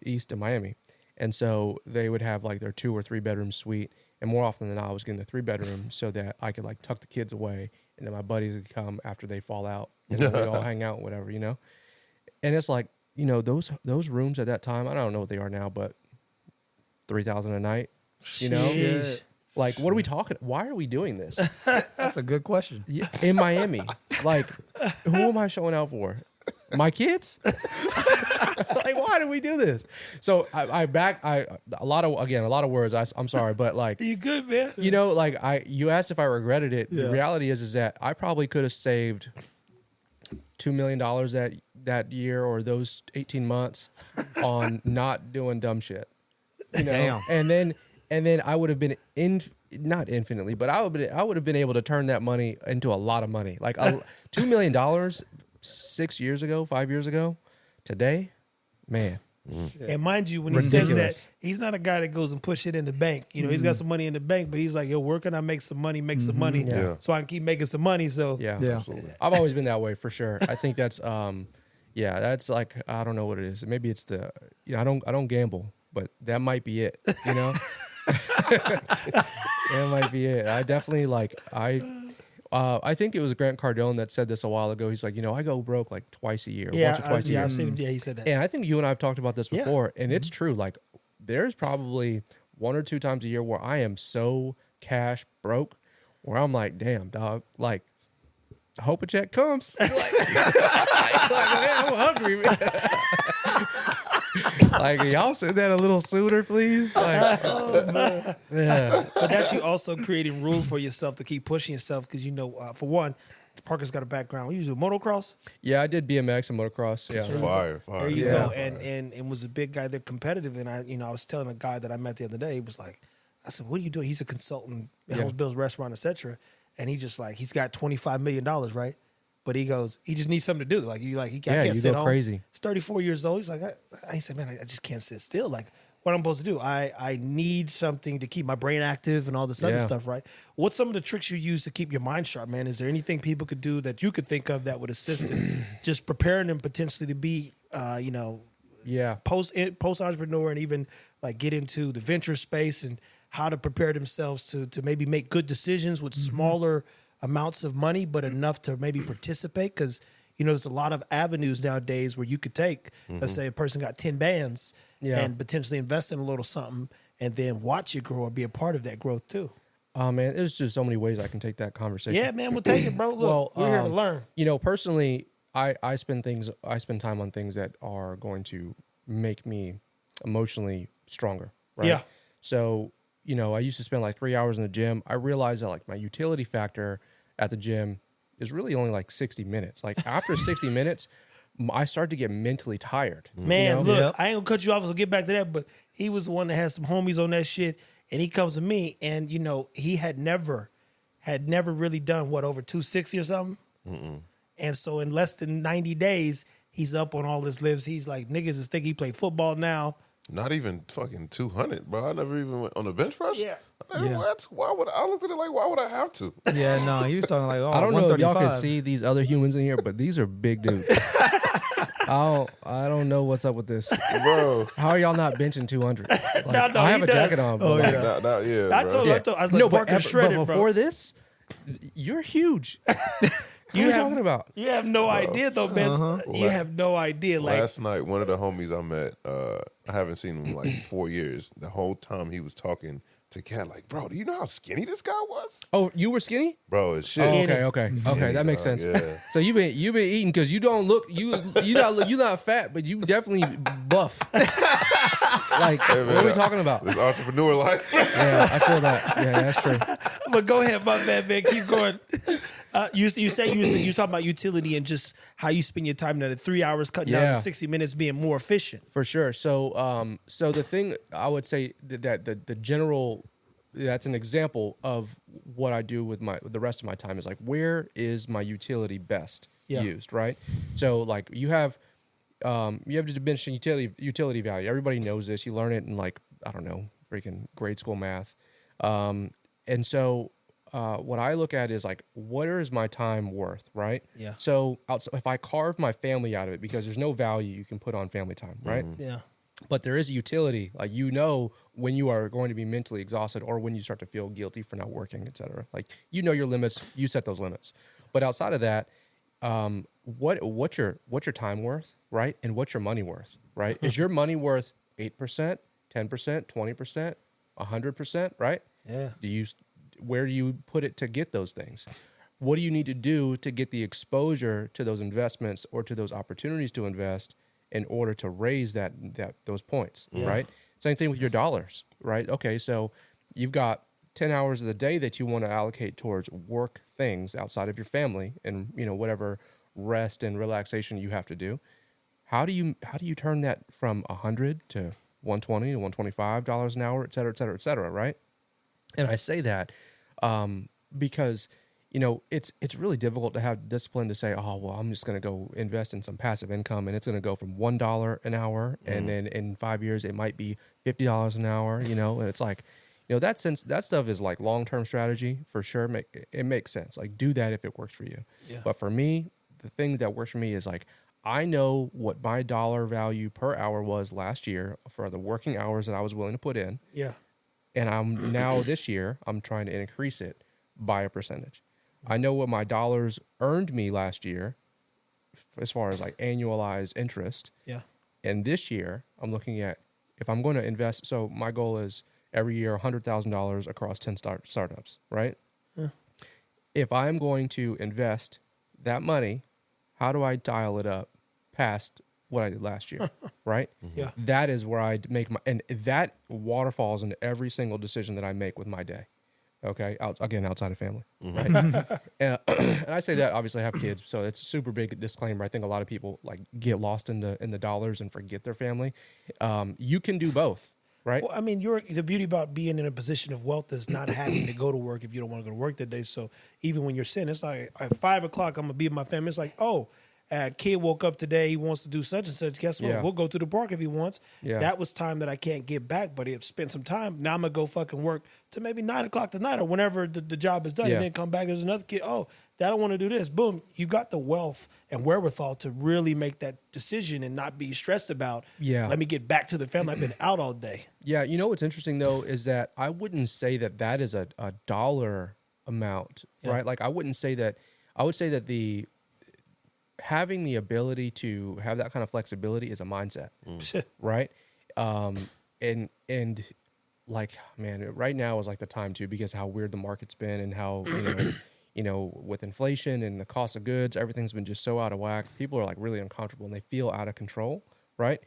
East in Miami, and so they would have like their 2 or 3 bedroom suite, and more often than not, I was getting the 3 bedroom so that I could like tuck the kids away, and then my buddies would come after they fall out, and then we'd all hang out, whatever, and it's like those rooms at that time, I don't know what they are now, but $3,000 a night, Sheesh. Like, what are we talking? Why are we doing this That's a good question. in Miami? Like, who am I showing out for? My kids? Like, why do we do this? So a lot of words. I'm sorry, but like, You good, man? you asked if I regretted it. Yeah. The reality is that I probably could have saved $2 million that year or those 18 months on not doing dumb shit. Damn. And then I would have been not infinitely, but I would have been able to turn that money into a lot of money. Like $2 million 6 years ago, 5 years ago, today, man. And mind you, when he says Ridiculous. that, he's not a guy that goes and push it in the bank. He's got some money in the bank, but he's like, yo, where can I make some money, some money, Yeah. so I can keep making some money. So Yeah. Yeah. Absolutely. I've always been that way for sure. I think that's that's like, I don't know what it is. Maybe it's I don't gamble, but that might be it, That might be it. I definitely I think it was Grant Cardone that said this a while ago. He's like, I go broke like twice a year, once or twice a year. I've seen him. Yeah, he said that. And I think you and I have talked about this Yeah. before, and it's true. Like, there's probably 1 or 2 times a year where I am so cash broke, where I'm like, damn, dog, like, I hope a check comes. like, man, I'm hungry, man. Like, y'all said that a little sooner, please. Like, yeah. But that's you also creating rules for yourself to keep pushing yourself because for one, Parker's got a background. You do motocross. Yeah, I did BMX and motocross. Yeah. Fire. There you Yeah. go. And was a big guy. They're competitive. And I was telling a guy that I met the other day. He was like, I said, "What are you doing?" He's a consultant, helps Bill's restaurant, etc. And he just like he's got $25 million, right? But he goes, he just needs something to do. He can't you sit go home. crazy. He's 34 years old. He's like, I said, man, I just can't sit still. Like, what I'm supposed to do? I need something to keep my brain active and all this other Yeah. stuff, right? What's some of the tricks you use to keep your mind sharp, man? Is there anything people could do that you could think of that would assist in just preparing them potentially to be, Yeah. post entrepreneur and even like get into the venture space and how to prepare themselves to maybe make good decisions with smaller amounts of money, but enough to maybe participate? Because there's a lot of avenues nowadays where you could take, let's say a person got 10 bands Yeah. and potentially invest in a little something and then watch it grow or be a part of that growth too. Oh, man, there's just so many ways I can take that conversation. Yeah, man, we'll take it, bro. Look, we're here to learn. Personally, I spend time on things that are going to make me emotionally stronger. Right? Yeah. So, I used to spend like 3 hours in the gym. I realized that like my utility factor at the gym is really only like 60 minutes. Like after 60 minutes, I start to get mentally tired. Man, you know? look, Yep. I ain't gonna cut you off, so get back to that, but he was the one that had some homies on that shit, and he comes to me, and he had never really done over 260 or something. And so in less than 90 days, he's up on all his lifts. He's like, niggas is think he play football now. Not even fucking 200, bro. I never even went on the bench press. Yeah. What? Why would I looked at it like? Why would I have to? Yeah, no, he was talking like, I don't know if y'all can 135. see these other humans in here, but these are big dudes. I don't know what's up with this. Bro. How are y'all not benching 200? Like, No, I have he a does. jacket on. But like, Yeah, I bro. told him, I was like, no, Parker's shredded, but bro. before this, you're huge. What are you talking about? You have no idea, though, man. You have no idea. Like, Last night, one of the homies I met, I haven't seen him in like 4 years. The whole time he was talking to Cat, like, bro, do you know how skinny this guy was? Oh, you were skinny? Bro, it's shit. Oh, okay. That makes dog, sense. yeah. So you've been eating because you don't look you not fat, but you definitely buff. Like Hey, man, what are we talking about? This entrepreneur life. Yeah, I feel that. Yeah, that's true. but go ahead, my man, keep going. You talking about utility and just how you spend your time now. The 3 hours cutting down to 60 minutes, being more efficient. For sure. So, so the thing I would say that the general, that's an example of what I do with the rest of my time is like, where is my utility best used, right? So, like you have to dimension utility value. Everybody knows this. You learn it in like, I don't know, freaking grade school math. And so what I look at is like, what is my time worth, right? Yeah. So if I carve my family out of it, because there's no value you can put on family time, right? Yeah. But there is a utility, like when you are going to be mentally exhausted or when you start to feel guilty for not working, et cetera. Like your limits, you set those limits. But outside of that, what's your time worth, right? And what's your money worth, right? Is your money worth 8%, 10%, 20%, 100%, right? Yeah. Where do you put it to get those things? What do you need to do to get the exposure to those investments or to those opportunities to invest in order to raise those points, right? Same thing with your dollars, right? Okay, so you've got 10 hours of the day that you want to allocate towards work things outside of your family and whatever rest and relaxation you have to do. How do you turn that from $100 to $120 to $125 an hour, et cetera, et cetera, et cetera, right? And I say that because it's really difficult to have discipline to say, oh, well, I'm just going to go invest in some passive income and it's going to go from $1 an hour. And then in 5 years, it might be $50 an hour, and it's like, that stuff is like long-term strategy for sure. It makes sense. Like do that if it works for you. Yeah. But for me, the thing that works for me is like, I know what my dollar value per hour was last year for the working hours that I was willing to put in. Yeah. And I'm now this year, I'm trying to increase it by a percentage. I know what my dollars earned me last year as far as like annualized interest. Yeah. And this year, I'm looking at if I'm going to invest. So my goal is every year $100,000 across 10 startups, right? Yeah. If I'm going to invest that money, how do I dial it up past what I did last year, right? Yeah. That is where I make and that waterfalls into every single decision that I make with my day. Okay, outside of family, right? And I say that obviously I have kids, so it's a super big disclaimer. I think a lot of people like get lost in the dollars and forget their family. You can do both, right? Well, I mean, the beauty about being in a position of wealth is not having to go to work if you don't want to go to work that day. So even when you're sitting, it's like at 5 o'clock, I'm gonna be with my family. It's like, oh. Kid woke up today. He wants to do such and such. Guess what? Yeah. We'll go to the park if he wants. Yeah. That was time that I can't get back, but it spent some time. Now I'm going to go fucking work to maybe 9 o'clock tonight or whenever the job is done. Yeah. And then come back. There's another kid. Oh, I don't want to do this. Boom. You got the wealth and wherewithal to really make that decision and not be stressed about, let me get back to the family. I've been out all day. Yeah. What's interesting, though, is that I wouldn't say that is a dollar amount, right? Like I wouldn't say that. I would say that having the ability to have that kind of flexibility is a mindset, right? And like, man, right now is like the time too, because how weird the market's been and how, with inflation and the cost of goods, everything's been just so out of whack. People are like really uncomfortable and they feel out of control, right?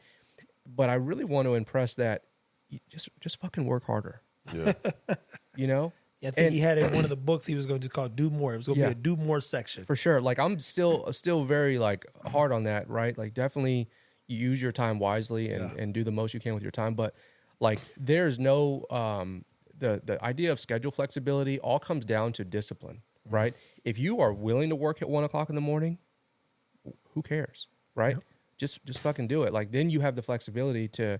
But I really want to impress that you just fucking work harder. Yeah. Yeah, I think he had in one of the books he was going to call Do More. It was going to be a Do More section. For sure. Like I'm still very like hard on that, right? Like definitely use your time wisely and do the most you can with your time. But like there's no the idea of schedule flexibility all comes down to discipline, right? If you are willing to work at 1 o'clock in the morning, who cares, right? Yep. Just fucking do it. Like then you have the flexibility to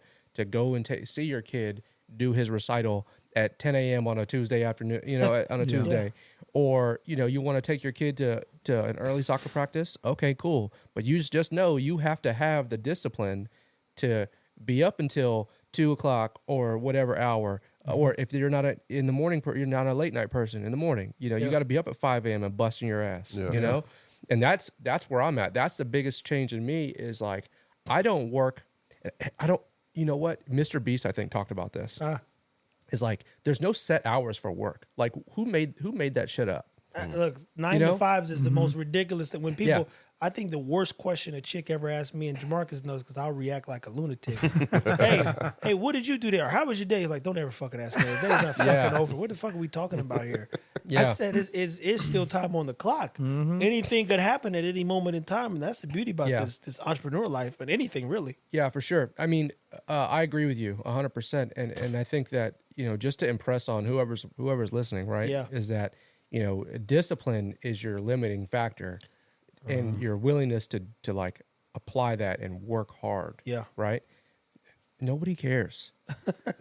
go and see your kid do his recital at 10 a.m. on a Tuesday afternoon, on a Tuesday. Or, you want to take your kid to an early soccer practice. Okay, cool. But you just know you have to have the discipline to be up until 2 o'clock or whatever hour. Or if you're not in the morning, you're not a late night person in the morning, you got to be up at 5 a.m. and busting your ass, And that's where I'm at. That's the biggest change in me is like, you know what? Mr. Beast, I think, talked about this. Is like, there's no set hours for work. Like, who made that shit up? Look, 9 to 5s is the most ridiculous thing. When people, I think the worst question a chick ever asked me, and Jamarcus knows because I'll react like a lunatic. hey, what did you do there? How was your day? Like, don't ever fucking ask me. The day's not fucking over. What the fuck are we talking about here? I said, it's still time on the clock. Anything could happen at any moment in time, and that's the beauty about this entrepreneur life, and anything really. Yeah, for sure. I mean, I agree with you 100%, and I think that just to impress on whoever's listening, right? Yeah. Is that discipline is your limiting factor, and your willingness to like apply that and work hard. Yeah. Right. Nobody cares.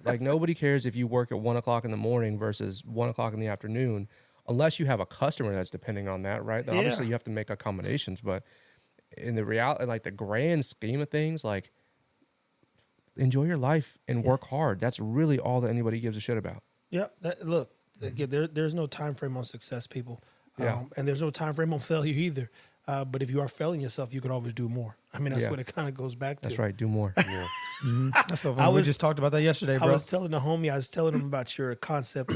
Like nobody cares if you work at 1 o'clock in the morning versus 1 o'clock in the afternoon, unless you have a customer that's depending on that, right? Then obviously you have to make accommodations, but in the reality, like the grand scheme of things, like enjoy your life and work hard. That's really all that anybody gives a shit about. Yeah. Look, there's no time frame on success, people. And there's no time frame on failure either. But if you are failing yourself, you can always do more. I mean, that's what it kind of goes back to. That's right. Do more. That's so funny. We just talked about that yesterday, bro. I was telling him about your concept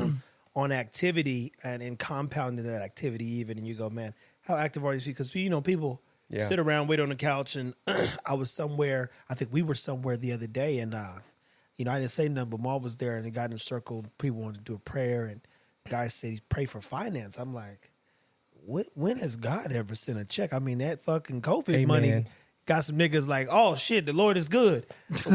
on activity and compounding that activity even. And you go, man, how active are these people? Because, people sit around, wait on the couch. And I think we were somewhere the other day. And, I didn't say nothing, but Ma was there and it got in a circle. People wanted to do a prayer. And the guy said, pray for finance. I'm like, when has God ever sent a check? I mean, that fucking COVID money got some niggas like, oh shit, the Lord is good.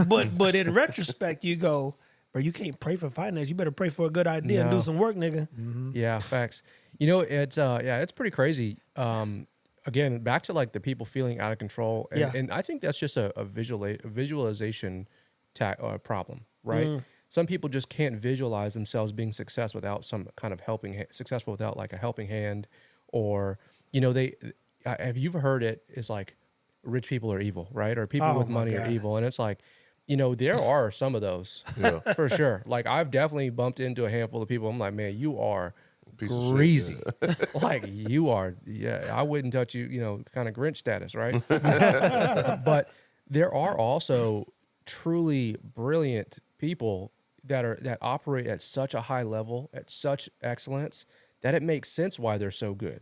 But in retrospect, you go, bro, you can't pray for finance. You better pray for a good idea and do some work, nigga. Yeah, facts. It's pretty crazy. Again, back to like the people feeling out of control, and I think that's just a visualization problem, right? Some people just can't visualize themselves being successful without some kind of successful without like a helping hand. Or, have you ever heard it is like rich people are evil, right? Or people with money are evil. And it's like, there are some of those for sure. Like I've definitely bumped into a handful of people. I'm like, man, you are crazy. Like you are. Yeah. I wouldn't touch you, kind of Grinch status. Right. But there are also truly brilliant people that operate at such a high level, at such excellence, that it makes sense why they're so good.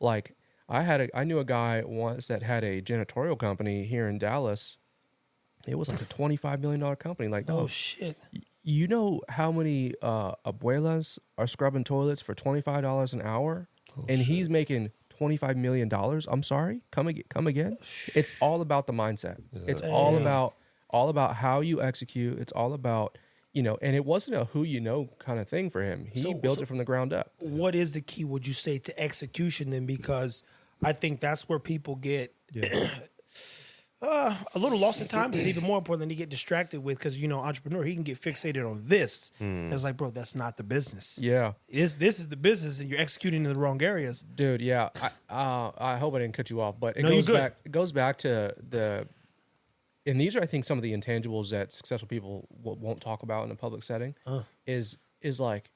Like I knew a guy once that had a janitorial company here in Dallas. It was like a $25 million company. Like, oh shit! You know how many abuelas are scrubbing toilets for $25 an hour, and he's making $25 million. I'm sorry, come again. It's all about the mindset. Yeah. It's all about how you execute. It's all about. And it wasn't a who kind of thing for him. He built it from the ground up. What is the key, would you say, to execution then? Because I think that's where people get a little lost at times, and even more importantly, they get distracted with, because, entrepreneur, he can get fixated on this. And it's like, bro, that's not the business. Yeah. This is the business, and you're executing in the wrong areas. Dude, yeah. I hope I didn't cut you off, but it goes back to the... And these are, I think, some of the intangibles that successful people won't talk about in a public setting. Is like,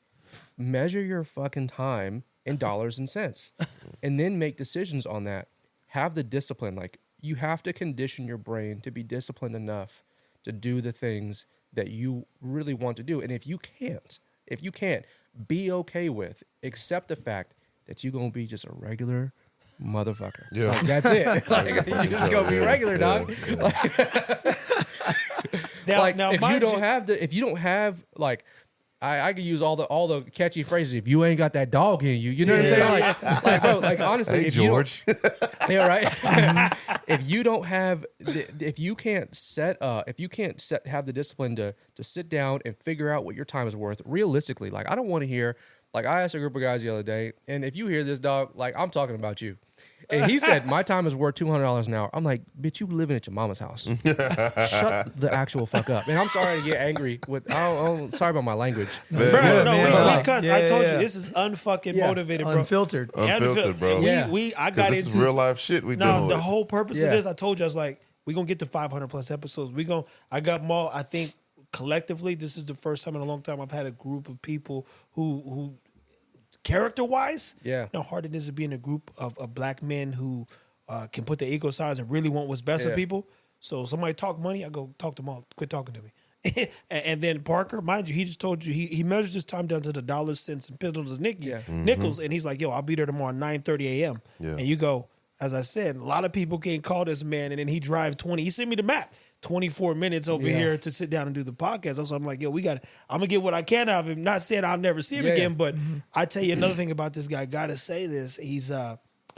measure your fucking time in dollars and cents, and then make decisions on that. Have the discipline. Like, you have to condition your brain to be disciplined enough to do the things that you really want to do. And if you can't, be okay with, accept the fact that you're gonna be just a regular motherfucker. Yeah. Like, that's it. Like, you just go be regular, dog. Like, if you don't have like, I could use all the catchy phrases. If you ain't got that dog in you, you know what I'm saying? Like bro, like honestly, Hey, if George. you don't, yeah, right. If you don't have, if you can't have the discipline to sit down and figure out what your time is worth realistically, like I don't want to hear. Like I asked a group of guys the other day, and if you hear this, dog, like I'm talking about you. And he said, my time is worth $200 an hour. I'm like, bitch, you living at your mama's house. Shut the actual fuck up. And I'm sorry to get angry with, sorry about my language. Bro, Yeah, no, man. because Yeah, I told yeah. you this is unfucking Yeah. motivated, bro. Unfiltered. Unfiltered, bro. Yeah. I 'Cause got this into is real life shit we No, doing. the whole purpose Yeah. of this, I told you, I was like, we're gonna get to 500 plus episodes. I got them all. I think collectively, this is the first time in a long time I've had a group of people who character wise, Yeah. how hard it is to be in a group of black men who can put their ego aside and really want what's best of Yeah. people. So somebody talk money, I go talk to them all. Quit talking to me. and then Parker, mind you, he just told you he measures his time down to the dollars, cents, and pistols and nickels, and he's like, "Yo, I'll be there tomorrow at 9:30 a.m." Yeah. And you go, as I said, a lot of people can't call this man, and then he drive 20. He sent me the map. 24 minutes over Yeah. here to sit down and do the podcast. So I'm like, yo, I'm gonna get what I can out of him. Not saying I'll never see him Yeah, again, yeah. but I tell you another thing about this guy. Gotta say this. He's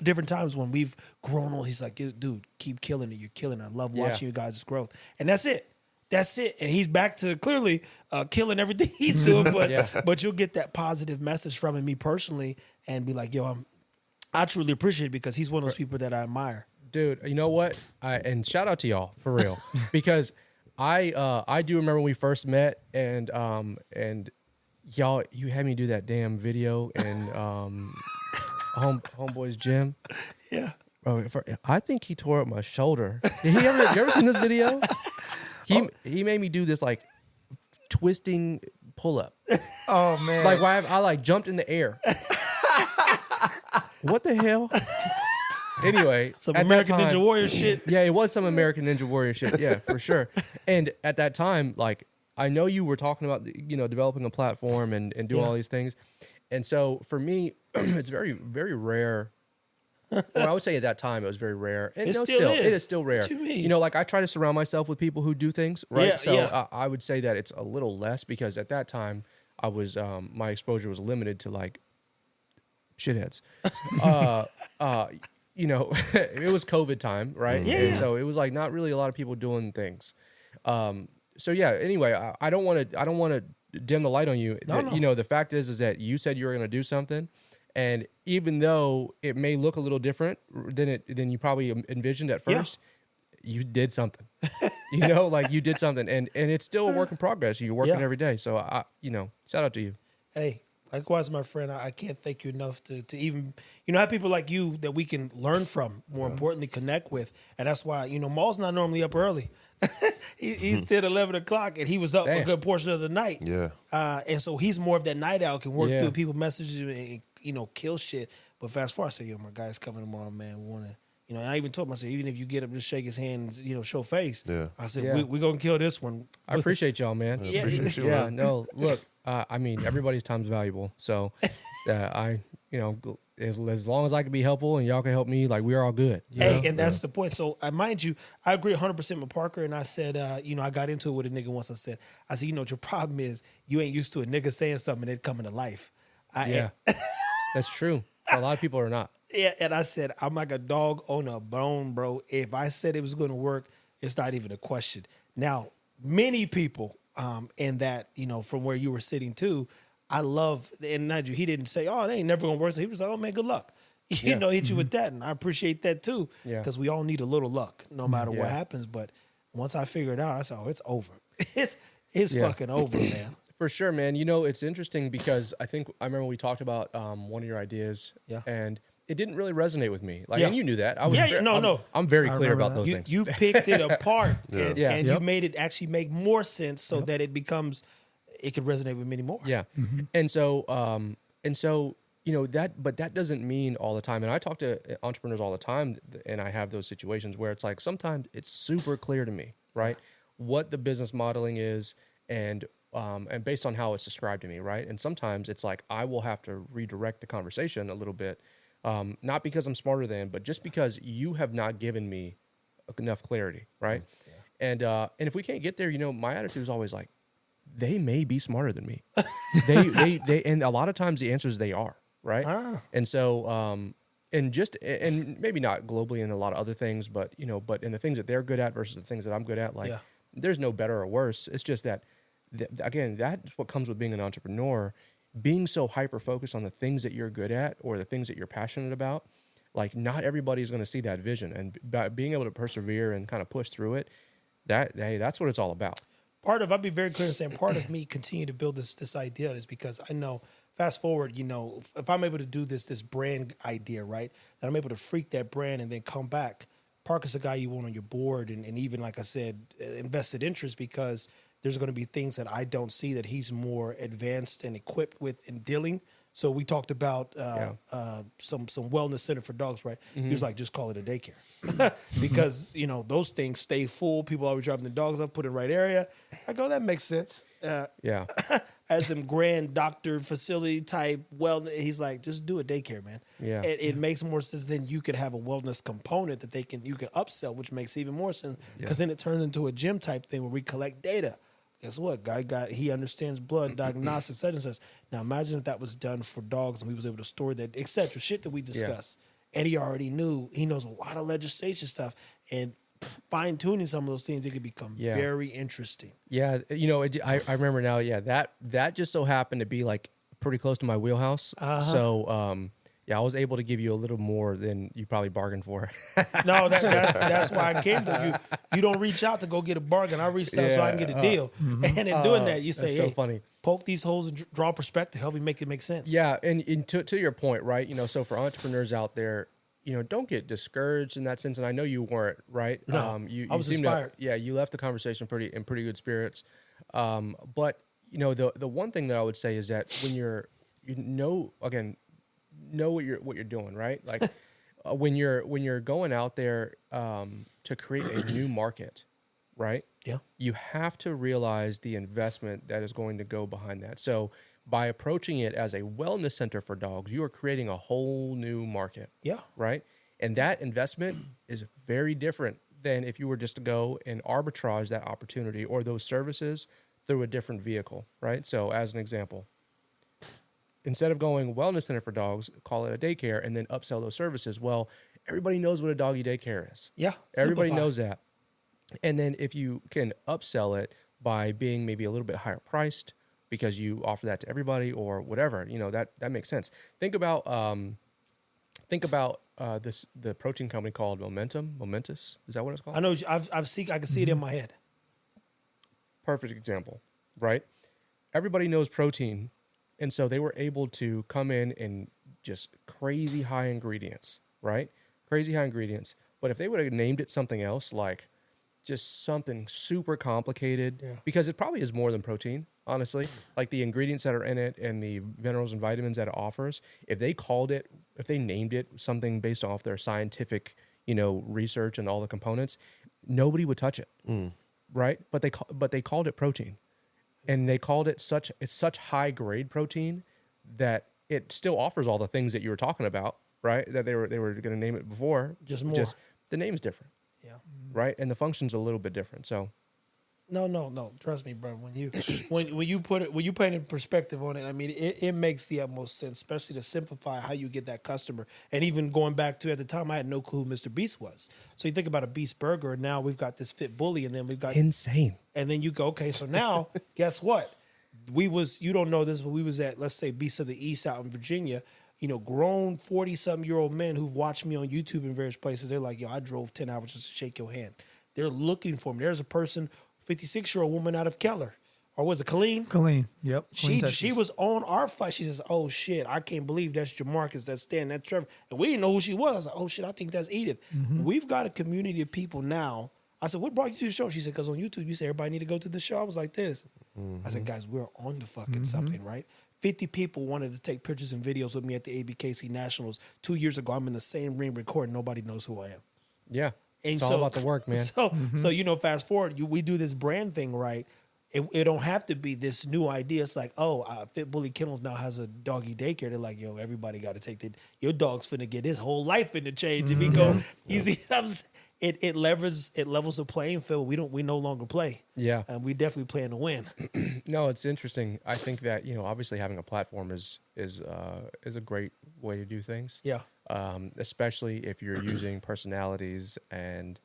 different times when we've grown old. He's like, dude, keep killing it. You're killing it. I love watching you guys' growth. And that's it. That's it. And he's back to clearly killing everything he's doing. But Yeah. but you'll get that positive message from him, me personally, and be like, yo, I truly appreciate it because he's one of those people that I admire. Dude, you know what? And shout out to y'all for real, because I do remember when we first met, and y'all, you had me do that damn video in homeboy's gym. Yeah. Bro, I think he tore up my shoulder. Did he ever? You ever seen this video? He made me do this like twisting pull up. Oh man. Like why I like jumped in the air. What the hell? Anyway, Some at that American time- Ninja Warrior shit. Yeah, it was some American Ninja Warrior shit. Yeah, for sure. And at that time, like I know you were talking about, developing a platform and doing Yeah. all these things. And so for me, it's very, very rare. Well, I would say at that time it was very rare. And It no, still it is. is still rare. What you mean? Like I try to surround myself with people who do things, right? Yeah, so yeah. I would say that it's a little less because at that time I was my exposure was limited to like shitheads. It was COVID time, right? Yeah, And yeah. so it was like not really a lot of people doing things. So yeah. Anyway, I don't want to dim the light on you. No. The fact is that you said you were going to do something, and even though it may look a little different than you probably envisioned at Yeah. first, you did something. You did something, and it's still a work in progress. You're working Yeah. every day. So shout out to you. Hey, likewise, my friend, I can't thank you enough to even, have people like you that we can learn from, more importantly, connect with. And that's why, Maul's not normally up early. He's 10, 11 o'clock, and he was up a Damn. good portion of the night. Yeah. And so he's more of that night owl, can work Yeah. through people messages and, kill shit. But fast forward, I say, yo, my guy's coming tomorrow, man. We want to, I even told him, I said, even if you get up, just shake his hand, and, show face. Yeah. I said, Yeah. we're going to kill this one. I appreciate y'all, man. Yeah. Appreciate you, Yeah, man. no, look, everybody's time's valuable. So, as long as I can be helpful and y'all can help me, like we're all good. you know? Hey, and that's the point. So, mind you, I agree 100% with Parker. And I said, I got into it with a nigga once. I said, what your problem is, you ain't used to a nigga saying something and it coming to life. Yeah, that's true. A lot of people are not. Yeah, and I said, I'm like a dog on a bone, bro. If I said it was going to work, it's not even a question. Now, many people in that, from where you were sitting too, I love, and Nigel, he didn't say, oh, they ain't never going to work. So he was like, oh, man, good luck. Hit you with that. And I appreciate that too, Yeah. because we all need a little luck no matter what Yeah. happens. But once I figured it out, I said, oh, it's over. It's Yeah. fucking over, man. For sure, man. It's interesting because I remember we talked about one of your ideas, Yeah. and it didn't really resonate with me. Like, Yeah. and you knew that. I was Yeah, no. I'm very clear remember about that. those You, things. you picked it apart and Yeah. you Yep. made it actually make more sense so that it could resonate with many more. Yeah. And so but that doesn't mean all the time. And I talk to entrepreneurs all the time, and I have those situations where it's like sometimes it's super clear to me, right, what the business modeling is, and based on how it's described to me, right. And sometimes it's like I will have to redirect the conversation a little bit, not because I'm smarter than, but just because you have not given me enough clarity, right. And if we can't get there, my attitude is always like, they may be smarter than me. they and a lot of times the answer is they are, right? And so and maybe not globally in a lot of other things, but but in the things that they're good at versus the things that I'm good at, like there's no better or worse. It's just that again, that's what comes with being an entrepreneur, being so hyper focused on the things that you're good at or the things that you're passionate about. Like not everybody's going to see that vision, and by being able to persevere and kind of push through it, that's what it's all about. I'll be very clear in saying part of me continue to build this idea is because I know, fast forward, if I'm able to do this brand idea, right, that I'm able to freak that brand and then come back. Parker's a guy you want on your board and even, like I said, invested interest, because there's going to be things that I don't see that he's more advanced and equipped with in dealing. So we talked about some wellness center for dogs, right? He was like, just call it a daycare. Because, those things stay full. People always dropping the dogs up, put it in the right area. I go, that makes sense. As some grand doctor facility type wellness, he's like, just do a daycare, man. Yeah. It makes more sense. Then you could have a wellness component that you can upsell, which makes even more sense. Because then it turns into a gym type thing where we collect data. Guess what? He understands blood diagnostics, such and such. Now imagine if that was done for dogs and we was able to store that, etc. Shit that we discussed. And he already knows a lot of legislation stuff, and fine tuning some of those things, it could become very interesting. Yeah, I remember now. Yeah, that just so happened to be like pretty close to my wheelhouse. So I was able to give you a little more than you probably bargained for. No, that's why I came to you. You don't reach out to go get a bargain. I reached out so I can get a deal. And in doing that, you say, so funny. Poke these holes and draw perspective, help me make it make sense. Yeah, and to your point, right? So for entrepreneurs out there, don't get discouraged in that sense. And I know you weren't, right? No, I was inspired. You left the conversation in pretty good spirits. But the one thing that I would say is that when know what you're doing, right? Like when you're going out there to create a new market, right? Yeah. You have to realize the investment that is going to go behind that. So by approaching it as a wellness center for dogs, you are creating a whole new market. Yeah. Right? And that investment is very different than if you were just to go and arbitrage that opportunity or those services through a different vehicle, right? So as an example, instead of going wellness center for dogs, call it a daycare and then upsell those services. Well, everybody knows what a doggy daycare is. Yeah. Everybody knows that. And then if you can upsell it by being maybe a little bit higher priced because you offer that to everybody or whatever, that makes sense. Think about the protein company called Momentous. Is that what it's called? I know. I can see it in my head. Perfect example, right? Everybody knows protein. And so they were able to come in and just crazy high ingredients, right? Crazy high ingredients. But if they would have named it something else, like just something super complicated, because it probably is more than protein, honestly. Like the ingredients that are in it and the minerals and vitamins that it offers, if they named it something based off their scientific, research and all the components, nobody would touch it, right? But they called it protein. And they called it such high grade protein that it still offers all the things that you were talking about, right? That they were going to name it before. Just more. Just the name's different. Yeah. Right? And the function's a little bit different. So No. Trust me, bro. When you paint a perspective on it, I mean, it makes the utmost sense, especially to simplify how you get that customer. And even going back to at the time, I had no clue who Mr. Beast was. So you think about a Beast Burger, and now we've got this Fit Bully, and then we've got insane. And then you go, okay, so now guess what? You don't know this, but we was at, let's say, Beast of the East out in Virginia. Grown 40-something-year-old men who've watched me on YouTube in various places. They're like, yo, I drove 10 hours just to shake your hand. They're looking for me. There's a person, 56-year-old woman out of Keller. Or was it Colleen? Colleen, yep. She was on our flight. She says, oh, shit, I can't believe that's Jamarcus, that's Stan, that's Trevor. And we didn't know who she was. I was like, oh, shit, I think that's Edith. Mm-hmm. We've got a community of people now. I said, what brought you to the show? She said, because on YouTube, you say everybody need to go to the show. I was like this. Mm-hmm. I said, guys, we're on the fucking something, right? 50 people wanted to take pictures and videos with me at the ABKC Nationals 2 years ago. I'm in the same ring recording. Nobody knows who I am. Yeah. And it's all about the work, man. So fast forward, we do this brand thing, right? it don't have to be this new idea. It's like, Fit Bully Kennels now has a doggy daycare. They're like, yo, everybody got to take that. Your dog's finna get his whole life finna change if he go easy. It levels the playing field. We no longer play. Yeah. And we definitely plan to win. No, it's interesting. I think that, obviously having a platform is a great way to do things. Yeah. Especially if you're using personalities and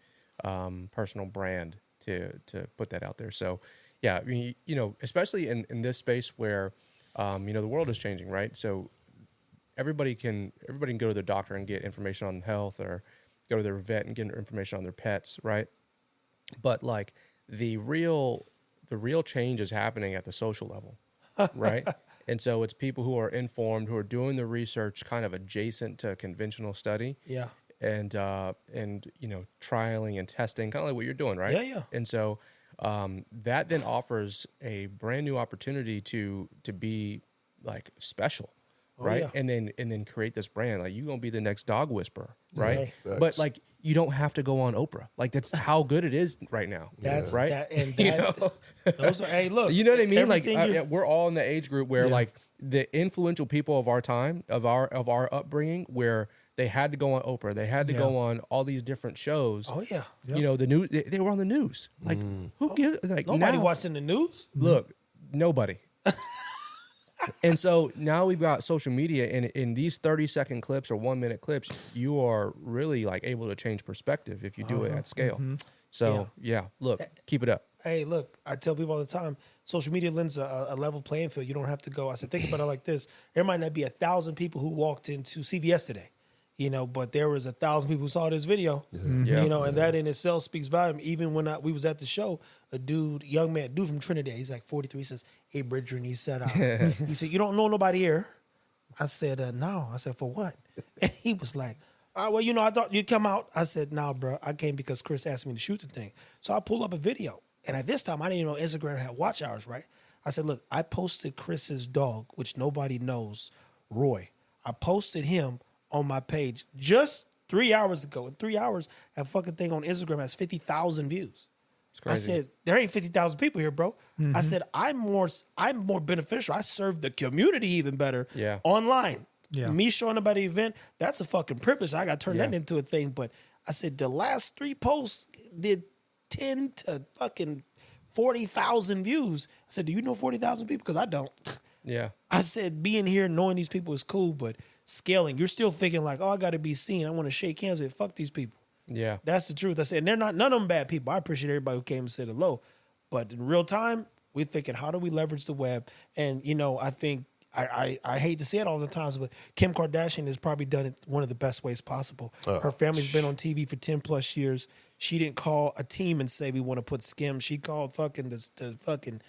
personal brand to put that out there. So, yeah, I mean, especially in this space where, the world is changing, right? So everybody can go to their doctor and get information on health, or go to their vet and get information on their pets, right? But like the real change is happening at the social level, right? And so it's people who are informed, who are doing the research kind of adjacent to conventional study. Yeah. And trialing and testing, kind of like what you're doing, right? Yeah, yeah. And so that then offers a brand new opportunity to be like special, right? yeah. And then create this brand. Like, you're gonna be the next dog whisperer, right? Yeah. But like, you don't have to go on Oprah. Like, that's how good it is right now. That's right. Those are, hey, look. You know what I mean? Like, everything we're all in the age group where like the influential people of our time, of our upbringing, where they had to go on Oprah, they had to go on all these different shows. Oh yeah. The news. They were on the news. Like, who gives? Like, Nobody now, watching the news. Look, nobody. And so now we've got social media, and in these 30-second clips or 1-minute clips, you are really like able to change perspective if you do it at scale. So look, keep it up. Hey, look, I tell people all the time, social media lends a level playing field. You don't have to go. I said, think about it like this. There might not be 1,000 people who walked into CVS today, but there was 1,000 people who saw this video, and that in itself speaks volume. Even when we was at the show, a dude from Trinidad, he's like 43, he says, hey, Bridger, and he said, you don't know nobody here? I said, no. I said, for what? And he was like, well, I thought you'd come out. I said, no, bro, I came because Chris asked me to shoot the thing. So I pulled up a video. And at this time, I didn't even know Instagram had watch hours, right? I said, look, I posted Chris's dog, which nobody knows, Roy. I posted him on my page just 3 hours ago. In 3 hours, that fucking thing on Instagram has 50,000 views. I said, there ain't 50,000 people here, bro. I said, I'm more beneficial. I serve the community even better online. Yeah. Me showing up at the event, that's a fucking privilege. I got to turn that into a thing. But I said, the last 3 posts did 10 to fucking 40,000 views. I said, do you know 40,000 people? Because I don't. Yeah. I said, being here, knowing these people is cool, but scaling, you're still thinking like, I got to be seen. I want to shake hands with. Fuck these people. Yeah. That's the truth. I said, and they're not, none of them bad people. I appreciate everybody who came and said hello. But in real time, we're thinking, how do we leverage the web? And, I think, I hate to say it all the times, but Kim Kardashian has probably done it one of the best ways possible. Her family's been on TV for 10 plus years. She didn't call a team and say, we want to put Skim. She called fucking the fucking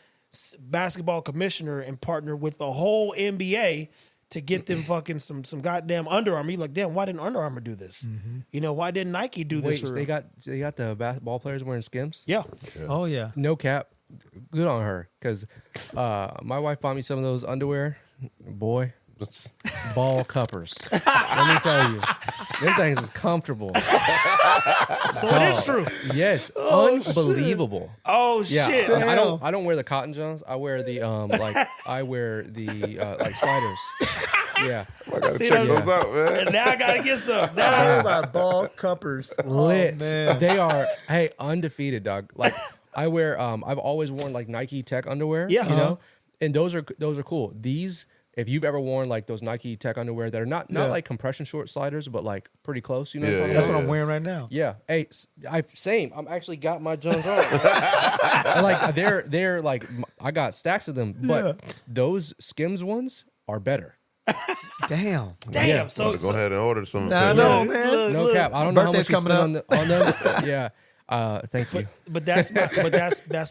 basketball commissioner and partnered with the whole NBA to get them fucking some goddamn Under Armour. You're like, damn, why didn't Under Armour do this? Why didn't Nike do this? Wait, they got the basketball players wearing Skims? Yeah. Oh yeah. No cap. Good on her, because my wife bought me some of those underwear. Boy, ball cuppers. Let me tell you, them things is comfortable. So it is true. Yes, unbelievable. Shit. Oh Yeah, shit. I don't wear the cotton Jones. I wear the sliders. Yeah, I gotta check those out, man. And now I gotta get some. Those are ball cuppers. lit. man. They are undefeated, dog. Like, I wear I've always worn like Nike Tech underwear. Yeah. And those are cool. These, if you've ever worn like those Nike Tech underwear that are not like compression short sliders, but like pretty close, what I'm talking That's about? what I'm wearing right now. Yeah. Hey, same. I'm actually got my Jones on. Like, they're like, I got stacks of them, but those Skims ones are better. Damn. Damn. So Go ahead and order some. I know, man. No cap. I don't know how much Birthday's you spend on them. Yeah. Thank you. But that's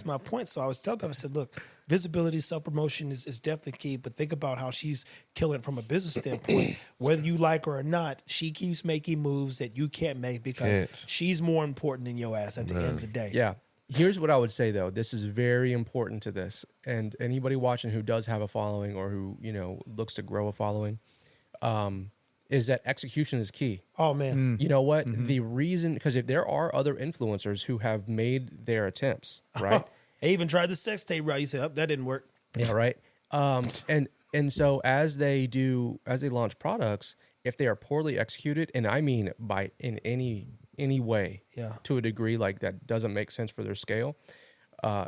my point. So I was telling them, I said, look, visibility, self-promotion is definitely key, but think about how she's killing it from a business standpoint. Whether you like her or not, she keeps making moves that you can't make because she's more important than your ass at the end of the day. Yeah. Here's what I would say, though. This is very important to this. And anybody watching who does have a following or who, looks to grow a following, is that execution is key. Oh, man. You know what? The reason, because if there are other influencers who have made their attempts, right? They even tried the sex tape route. You said, "Oh, that didn't work." Yeah, right. And so as they launch products, if they are poorly executed, and I mean by in any way, Yeah. to a degree like that doesn't make sense for their scale,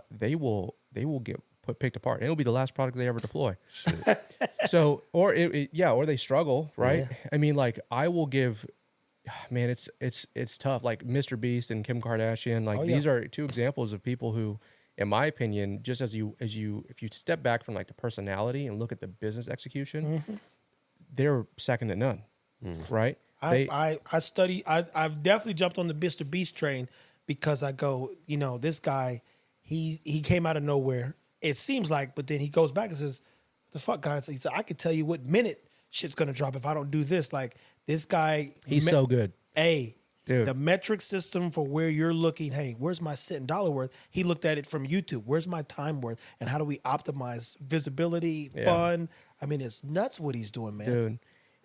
they will get picked apart, and it'll be the last product they ever deploy. So, or or they struggle, right? Yeah. I mean, like I will give. Man, it's tough. Like Mr. Beast and Kim Kardashian, like these are two examples of people who, in my opinion, just if you step back from like the personality and look at the business execution, they're second to none, right? I study. I've definitely jumped on the Mr. Beast train because I go, this guy, he came out of nowhere. It seems like, but then he goes back and says, "The fuck, guys?" He said, "I could tell you what minute shit's gonna drop if I don't do this." Like this guy, He's so good. Hey, Dude. the metric system for where you're looking, hey, where's my cent and dollar worth? He looked at it from YouTube. Where's my time worth? And how do we optimize visibility, fun? I mean, it's nuts what he's doing, man. Dude.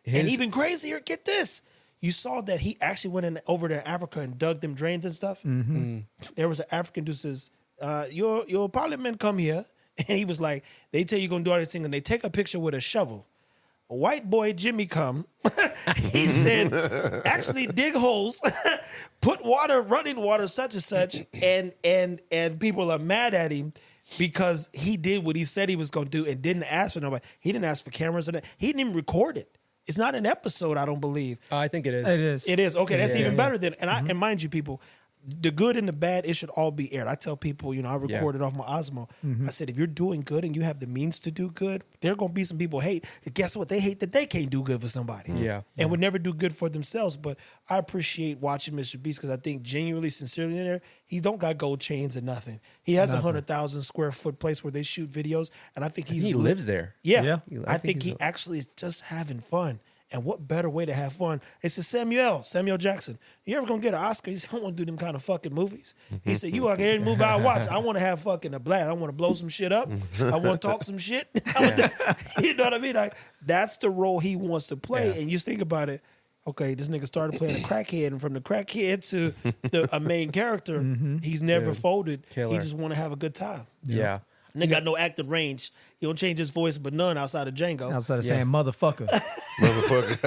And even crazier, get this. You saw that he actually went over to Africa and dug them drains and stuff. There was an African dude says, your parliament come here. And he was like, they tell you going to do all this thing, and they take a picture with a shovel. A white boy, Jimmy, come. He said, actually dig holes, put water, running water, such and such, and people are mad at him because he did what he said he was going to do and didn't ask for nobody. He didn't ask for cameras. He didn't even record it. It's not an episode, I don't believe. I think it is. It is. It is. Okay, that's even better than, and mind you, people, the good and the bad, it should all be aired. I tell people, I recorded off my Osmo. I said, if you're doing good and you have the means to do good, there are going to be some people hate. Guess what? They hate that they can't do good for somebody. Yeah. And would never do good for themselves. But I appreciate watching Mr. Beast because I think genuinely, sincerely in there, he don't got gold chains or nothing. He has 100,000 square foot place where they shoot videos. And I think He lives there. Yeah. Yeah. I think he actually is just having fun. And what better way to have fun? It said, Samuel Jackson, you ever gonna get an Oscar? He said, I don't want to do them kind of fucking movies. He said, you like every movie I watch, I want to have fucking a blast. I want to blow some shit up. I want to talk some shit. You know what I mean? Like, that's the role he wants to play. Yeah. And you think about it, okay, this nigga started playing a crackhead, and from the crackhead to a main character, he's never folded. Killer. He just want to have a good time. Yeah. Nigga got no acting range. He don't change his voice, but none outside of Django. Outside of saying motherfucker. Motherfucker.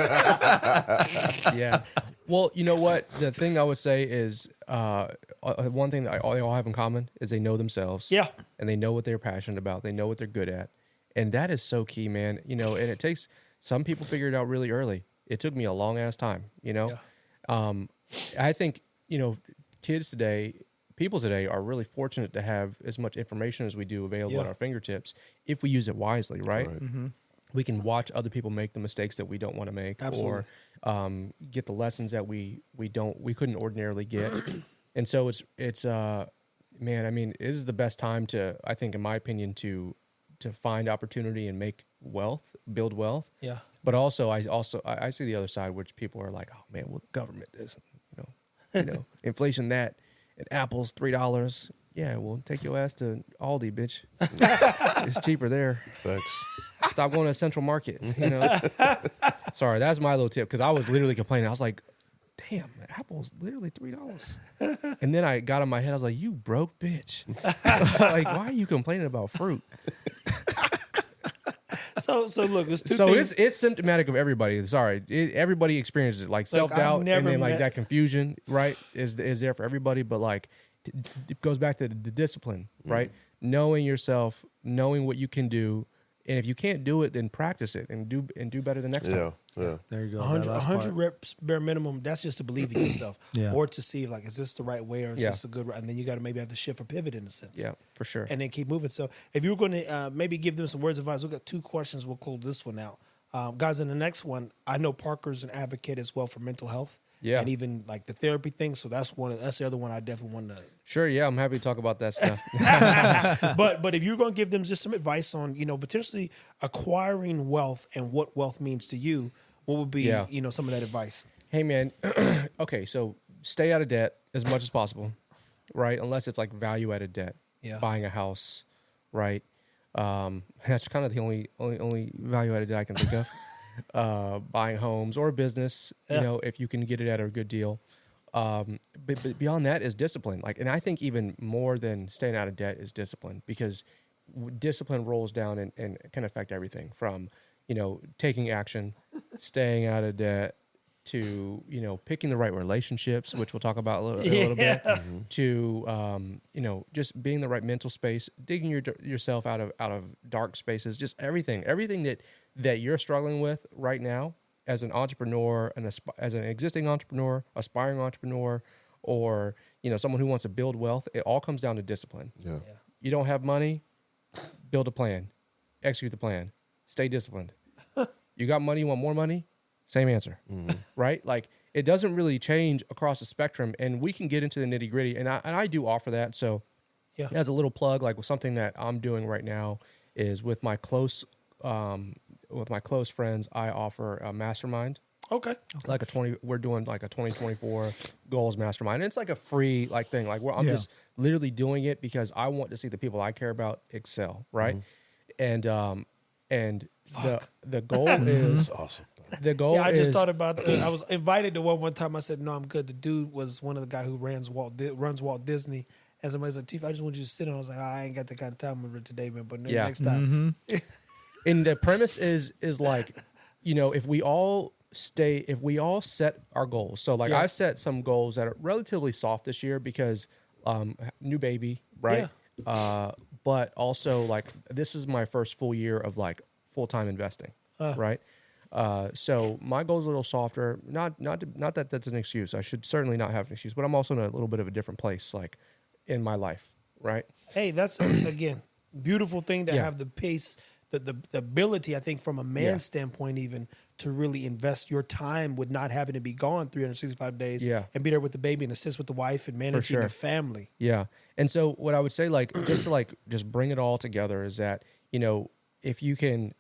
Yeah. Well, you know what? The thing I would say is one thing that they all have in common is they know themselves. Yeah. And they know what they're passionate about. They know what they're good at. And that is so key, man. And it takes, some people figure it out really early. It took me a long ass time, I think, kids today, people today are really fortunate to have as much information as we do available at our fingertips if we use it wisely, right? We can watch other people make the mistakes that we don't want to make, Absolutely. or get the lessons that we couldn't ordinarily get. And so it's man, I mean, it is the best time to, I think, in my opinion, to find opportunity and make wealth, build wealth. Yeah. But also I see the other side, which people are like, oh man, well, the government this, inflation that. And Apple's $3. Yeah, well, take your ass to Aldi, bitch. It's cheaper there. Thanks. Stop going to Central Market. Sorry, that's my little tip because I was literally complaining. I was like, "Damn, Apple's literally $3." And then I got in my head. I was like, "You broke bitch! Like, why are you complaining about fruit?" So look, there's two So things. it's symptomatic of everybody. Sorry, everybody experiences it. Like self-doubt, and then like that confusion, right, is there for everybody. But like, it goes back to the discipline, right? Knowing yourself, knowing what you can do, and if you can't do it, then practice it and do better the next time. Yeah. There you go. 100 reps bare minimum. That's just to believe in yourself, Yeah. or to see like, is this the right way, or is Yeah. this a good? And then you got to maybe have to shift or pivot in a sense. Yeah, for sure. And then keep moving. So if you were going to maybe give them some words of advice, we've got 2 questions. We'll close this one out. Guys, in the next one, I know Parker's an advocate as well for mental health. Yeah. And even like the therapy thing. So that's the other one I definitely want to. Sure, yeah, I'm happy to talk about that stuff. But if you're going to give them just some advice on, potentially acquiring wealth and what wealth means to you, what would be, Yeah. Some of that advice? Hey, man. Okay, so stay out of debt as much as possible, right? Unless it's like value-added debt, buying a house, right? That's kind of the only value-added debt I can think of. Buying homes or a business, if you can get it at a good deal. but beyond that is discipline. Like, and I think even more than staying out of debt is discipline, because discipline rolls down and can affect everything from, taking action, staying out of debt, to, picking the right relationships, which we'll talk about a little bit, to, just being in the right mental space, digging yourself out of dark spaces, just everything that you're struggling with right now as an entrepreneur, as an existing entrepreneur, aspiring entrepreneur, or, someone who wants to build wealth. It all comes down to discipline. Yeah. You don't have money, build a plan, execute the plan, stay disciplined. You got money, you want more money? Same answer, right? Like, it doesn't really change across the spectrum, and we can get into the nitty gritty. And I do offer that. So, as a little plug, like something that I'm doing right now is with my close friends, I offer a mastermind. Okay. Like we're doing like a 2024 goals mastermind. And it's like a free thing. Like, I'm just literally doing it because I want to see the people I care about excel, right? And the goal is That's awesome. the goal. Yeah, I is, just thought about. I was invited to one time. I said no, I'm good. The dude was one of the guy who runs Walt Disney. And somebody said, "Tiff, I just want you to sit on." I was like, I ain't got the kind of time for today, man. But maybe next time. And the premise is like, if we all set our goals. So like, I've set some goals that are relatively soft this year because new baby, right? But also, like, this is my first full year of like full-time investing, right? So my goal's a little softer. Not that that's an excuse. I should certainly not have an excuse, but I'm also in a little bit of a different place, like, in my life, right? Hey, that's again beautiful thing to have the pace, the ability. I think from a man's standpoint, even to really invest your time with not having to be gone 365 days, and be there with the baby and assist with the wife and managing the family. Yeah, and so what I would say, like, just bring it all together, is that if you can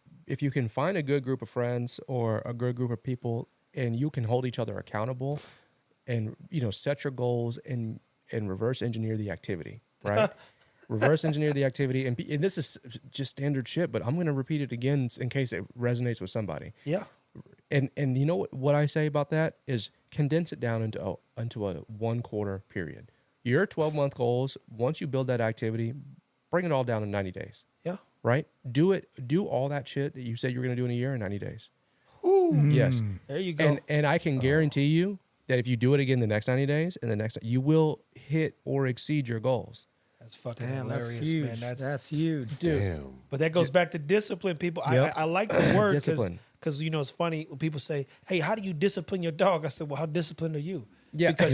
find a good group of friends or a good group of people, and you can hold each other accountable, and set your goals and reverse engineer the activity, right? Reverse engineer the activity, and this is just standard shit, but I'm going to repeat it again in case it resonates with somebody. Yeah. And you know what I say about that is condense it down into a 1 quarter period. Your 12-month goals, once you build that activity, bring it all down in 90 days. Yeah. Right? Do all that shit that you said you were going to do in a year in 90 days. Ooh. Yes. There you go. And I can guarantee you that if you do it again the next 90 days and you will hit or exceed your goals. That's fucking Damn, hilarious, that's huge. man. That's huge. Dude. Damn. But that goes back to discipline, people. Yep. I like the word Discipline. because it's funny when people say, "Hey, how do you discipline your dog?" I said, "Well, how disciplined are you?" Yeah. Because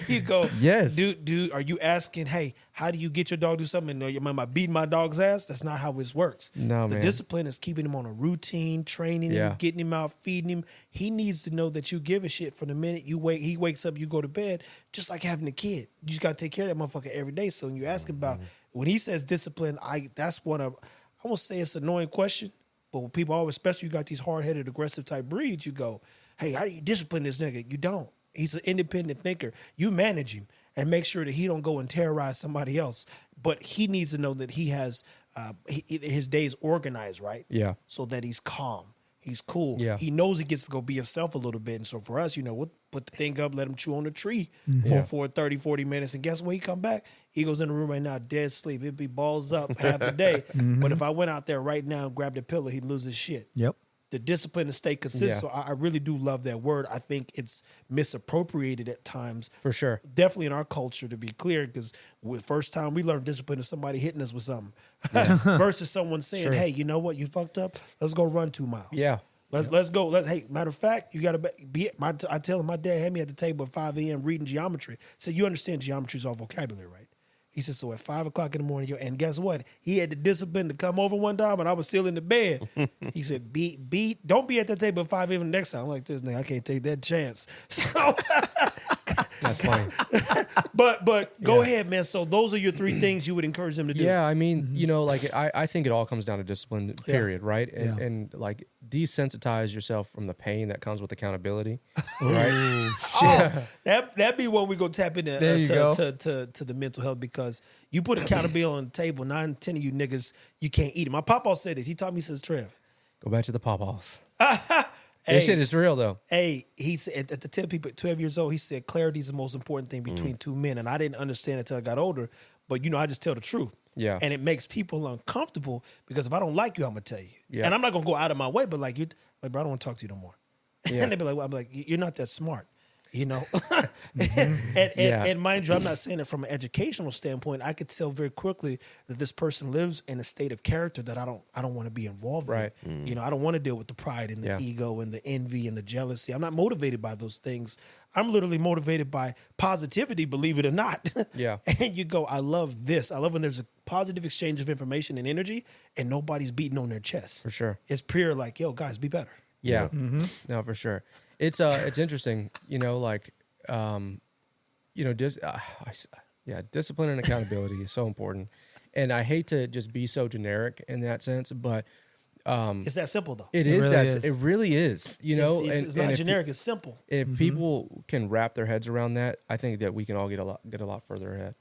you go, Yes. dude, are you asking, hey, how do you get your dog to do something? No, am I beating my dog's ass? That's not how this works. No, the man. discipline is keeping him on a routine, training him, getting him out, feeding him. He needs to know that you give a shit from the minute he wakes up, you go to bed, just like having a kid. You just got to take care of that motherfucker every day. So when you ask him about, when he says discipline, that's one of, I won't say it's an annoying question, but when people always, especially you got these hard-headed, aggressive type breeds, you go, hey, how do you discipline this nigga? You don't. He's an independent thinker. You manage him and make sure that he don't go and terrorize somebody else. But he needs to know that he has his days organized, right? Yeah. So that he's calm. He's cool. Yeah. He knows he gets to go be himself a little bit. And so for us, we'll put the thing up, let him chew on the tree for 30, 40 minutes. And guess when he come back? He goes in the room right now, dead sleep. It'd be balls up half the day. But if I went out there right now and grabbed a pillow, he'd lose his shit. Yep. The discipline to stay consistent. Yeah. So I really do love that word. I think it's misappropriated at times. For sure. Definitely in our culture, to be clear, because the first time we learned discipline is somebody hitting us with something versus someone saying, hey, you know what? You fucked up. Let's go run 2 miles. Yeah. Let's go. Hey, matter of fact, you got to be. I tell him, my dad had me at the table at 5 a.m. reading geometry. So you understand geometry is all vocabulary, right? He said, so at 5 o'clock in the morning, and guess what? He had the discipline to come over one time, and I was still in the bed. He said, don't be at that table at 5 a.m. the next time. I'm like, this nigga, I can't take that chance. So That's funny. But go ahead, man. So those are your 3 things you would encourage them to do. Yeah, I mean, like, I think it all comes down to discipline, period, right? And like, desensitize yourself from the pain that comes with accountability, right? Oh, that be when we go tap into There you go. to the mental health, because you put accountability on the table, 9 and 10 of you niggas, you can't eat it. My papa said this. He taught me, he says, Trev, Go back to the pop-offs. This shit is real though. Hey, he said at the 12 years old, he said clarity is the most important thing between two men. And I didn't understand it until I got older. But, I just tell the truth. Yeah. And it makes people uncomfortable because if I don't like you, I'm going to tell you. Yeah. And I'm not going to go out of my way, but like, bro, I don't want to talk to you no more. Yeah. And they'd be like, well, I'm like, you're not that smart. And mind you, I'm not saying it from an educational standpoint. I could tell very quickly that this person lives in a state of character that I don't want to be involved in. I don't want to deal with the pride and the ego and the envy and the jealousy. I'm not motivated by those things. I'm literally motivated by positivity, believe it or not. Yeah. And you go, I love this. I love when there's a positive exchange of information and energy and nobody's beating on their chest. For sure. It's pure like, yo, guys, be better. Yeah. No, for sure. It's interesting, discipline and accountability is so important. And I hate to just be so generic in that sense, but It's that simple though. it really is, It's not if generic. It's simple. If people can wrap their heads around that, I think that we can all get a lot further ahead,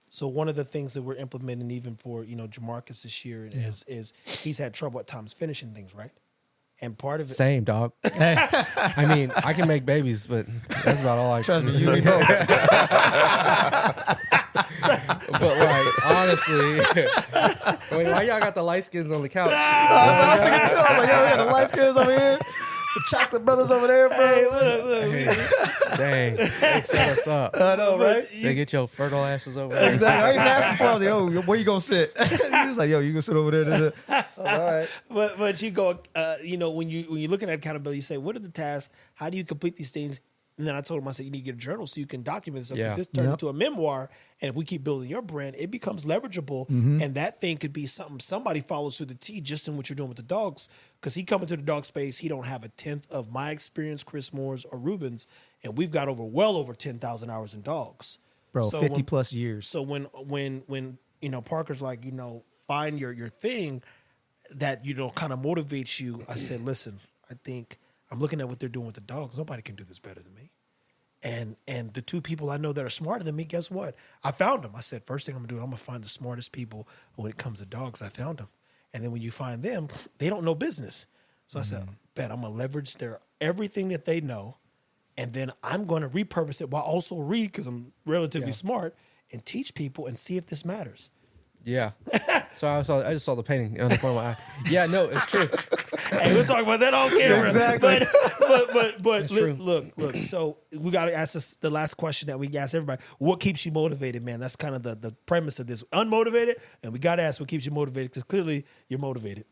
So one of the things that we're implementing even for, Jamarcus this year is he's had trouble at times finishing things, right? And part of it, Same, dog. I mean, I can make babies, but that's about all I Trust me, can you do. know. But like, honestly, why y'all got the light skins on the couch? I was thinking too. I was like, yo, we got the light skins over here. The chocolate brothers over there, bro. hey, look. Dang, they set us up. I know, right? They get your fertile asses over there. Exactly. I even asked him before. I was like, yo, where you gonna sit? He was like, yo, you gonna sit over there. All right. But you go, when you're looking at accountability, you say, what are the tasks? How do you complete these things? And then I told him, I said, you need to get a journal so you can document this. Because this turned into a memoir. And if we keep building your brand, it becomes leverageable. And that thing could be something somebody follows to the T just in what you're doing with the dogs. Because he come into the dog space, he don't have a tenth of my experience, Chris Moore's, or Ruben's. And we've got well over 10,000 hours in dogs. Bro, So 50 when- plus years. So when Parker's like, find your thing that, kind of motivates you, I said, listen, I think I'm looking at what they're doing with the dogs. Nobody can do this better than me. And the two people I know that are smarter than me, guess what? I found them. I said, first thing I'm going to do, I'm going to find the smartest people when it comes to dogs. I found them. And then when you find them, they don't know business. So I said, bet I'm going to leverage everything that they know. And then I'm going to repurpose it while also read, because I'm relatively smart, and teach people and see if this matters. Yeah. So I just saw the painting on the corner of my eye. Yeah, no, it's true. Hey, we'll talk about that on camera. Exactly. But true. look. So we got to ask us the last question that we ask everybody. What keeps you motivated, man? That's kind of the premise of this. Unmotivated, and we got to ask what keeps you motivated, because clearly you're motivated.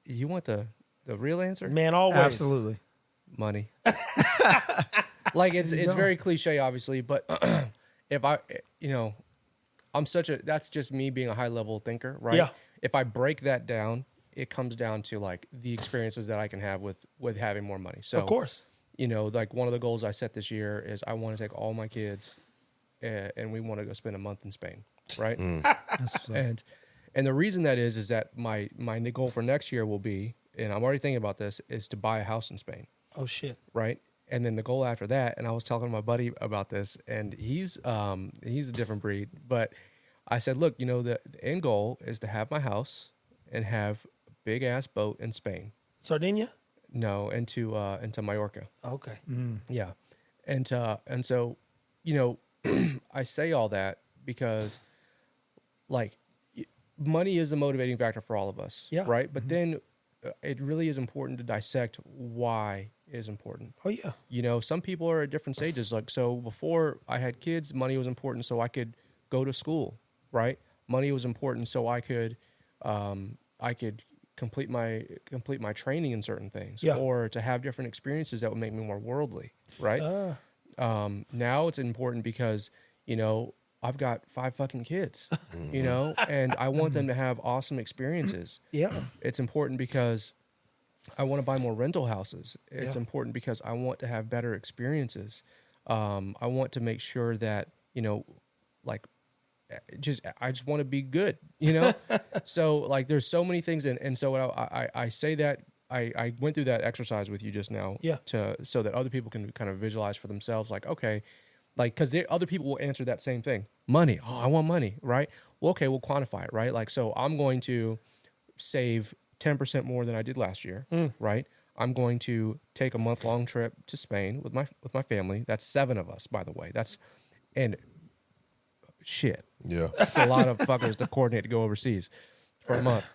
You want the real answer? Man, always. Absolutely. Money. Like it's very cliche, obviously, but if that's just me being a high level thinker, right? Yeah. If I break that down, it comes down to like the experiences that I can have with having more money. So Of course. Like one of the goals I set this year is I want to take all my kids and we want to go spend a month in Spain, right? And the reason that is that my goal for next year will be, and I'm already thinking about this, is to buy a house in Spain. Oh, shit. Right. And then the goal after that, and I was talking to my buddy about this, and he's a different breed, but I said, look, the end goal is to have my house and have a big ass boat in Spain. Sardinia? No, into Mallorca. Okay. Yeah. And so, I say all that because like money is the motivating factor for all of us. Yeah. Right. But then it really is important to dissect why is important. Oh, yeah. Some people are at different stages. Like, so before I had kids, money was important so I could go to school, right? Money was important so I could complete my training in certain things, or to have different experiences that would make me more worldly, right? Now it's important because, I've got 5 fucking kids, and I want them to have awesome experiences. Yeah. It's important because I want to buy more rental houses. It's important because I want to have better experiences. I want to make sure that, I just want to be good, So like, there's so many things. And so I say that I went through that exercise with you just now so that other people can kind of visualize for themselves, like, okay, like, because other people will answer that same thing. Money. Oh, I want money, right? Well, okay, we'll quantify it, right? Like, so I'm going to save 10% more than I did last year, right? I'm going to take a month-long trip to Spain with my family. That's 7 of us, by the way. And shit. Yeah. It's a lot of fuckers to coordinate to go overseas for a month.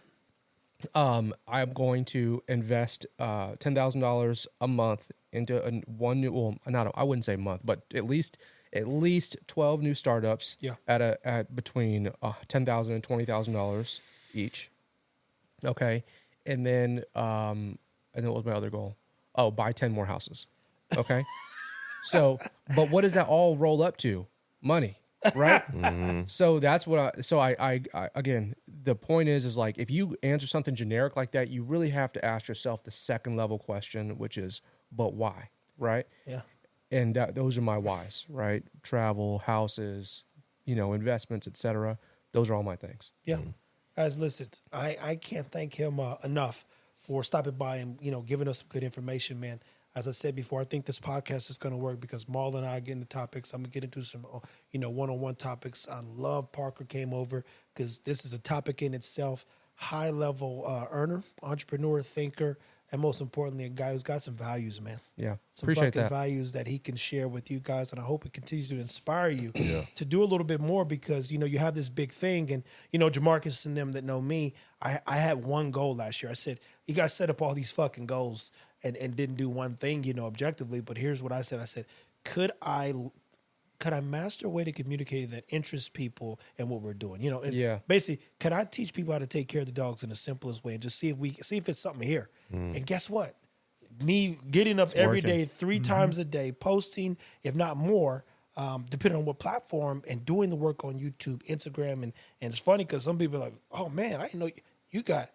I'm going to invest $10,000 a month into one new. Well, I wouldn't say a month, but at least 12 new startups. Yeah. At between $10,000 and $20,000 each. Okay, and then what was my other goal? Oh, buy 10 more houses. Okay, so but what does that all roll up to? Money. Right. So that's what I again, the point is like, if you answer something generic like that, you really have to ask yourself the second level question, which is, but why? Right. Yeah. And those are my whys, right? Travel, houses, investments, etc. Those are all my things. Yeah. Guys, listen, I can't thank him enough for stopping by and, giving us some good information, man. As I said before, I think this podcast is going to work because Maul and I get into topics. I'm going to get into some, one-on-one topics. I love Parker came over because this is a topic in itself. High-level earner, entrepreneur, thinker, and most importantly, a guy who's got some values, man. Yeah, Some appreciate fucking that. values that he can share with you guys, and I hope it continues to inspire you to do a little bit more because, you have this big thing, and, Jamarcus and them that know me, I had one goal last year. I said, you guys set up all these fucking goals and didn't do one thing, objectively, but here's what I said. I said, could I master a way to communicate that interests people in what we're doing? And basically, can I teach people how to take care of the dogs in the simplest way and just see if it's something here? And guess what? Me getting up every day, 3 times a day, posting, if not more, depending on what platform, and doing the work on YouTube, Instagram, and it's funny because some people are like, "Oh man, I didn't know we got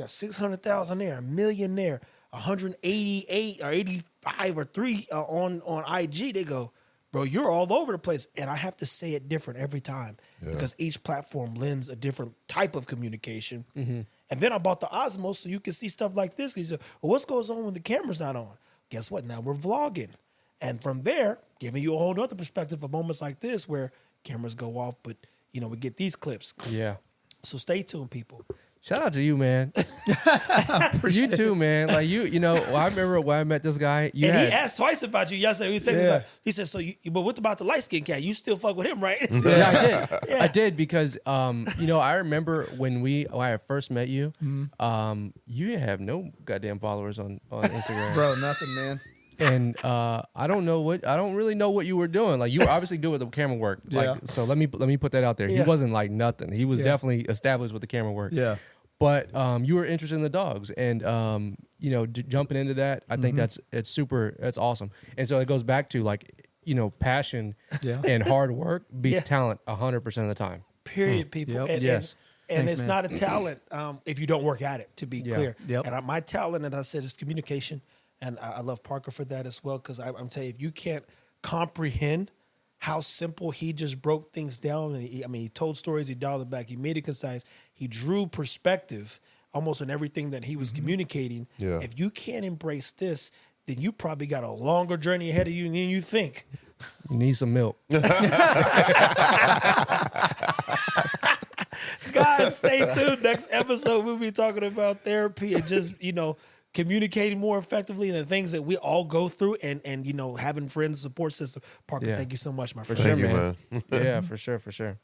600,000 there, 1 million there, 188 or 85 or 3 on IG." They go, "Bro, you're all over the place," and I have to say it different every time because each platform lends a different type of communication. And then I bought the Osmo so you can see stuff like this. You say, well, what goes on when the camera's not on? Guess what? Now we're vlogging. And from there, giving you a whole other perspective of moments like this where cameras go off, but, we get these clips. Yeah. So stay tuned, people. Shout out to you, man. You too, man. Like I remember when I met this guy. He asked twice about you yesterday. He said, so but what about the light skinned cat? You still fuck with him, right? Yeah, I did. I did because I remember when I first met you, you have no goddamn followers on Instagram. Bro, nothing, man. And I don't really know what you were doing. Like, you were obviously good with the camera work. Like, so let me put that out there. He wasn't like nothing. He was definitely established with the camera work. Yeah. But you were interested in the dogs, and jumping into that, I think it's awesome. And so it goes back to passion and hard work beats talent 100% of the time. Period, people. Yep. And, Yes. and Thanks, it's man. not a talent if you don't work at it, to be clear. Yep. And my talent, and I said, is communication. And I love Parker for that as well, because I'm telling you, if you can't comprehend how simple he just broke things down, and he told stories, he dialed it back, he made it concise, he drew perspective almost on everything that he was communicating. Yeah. If you can't embrace this, then you probably got a longer journey ahead of you than you think. You need some milk. Guys, stay tuned. Next episode, we'll be talking about therapy and just, communicating more effectively and the things that we all go through and having friends, support system. Parker, thank you so much, my friend. For sure, Thank you, man. man. Yeah, for sure.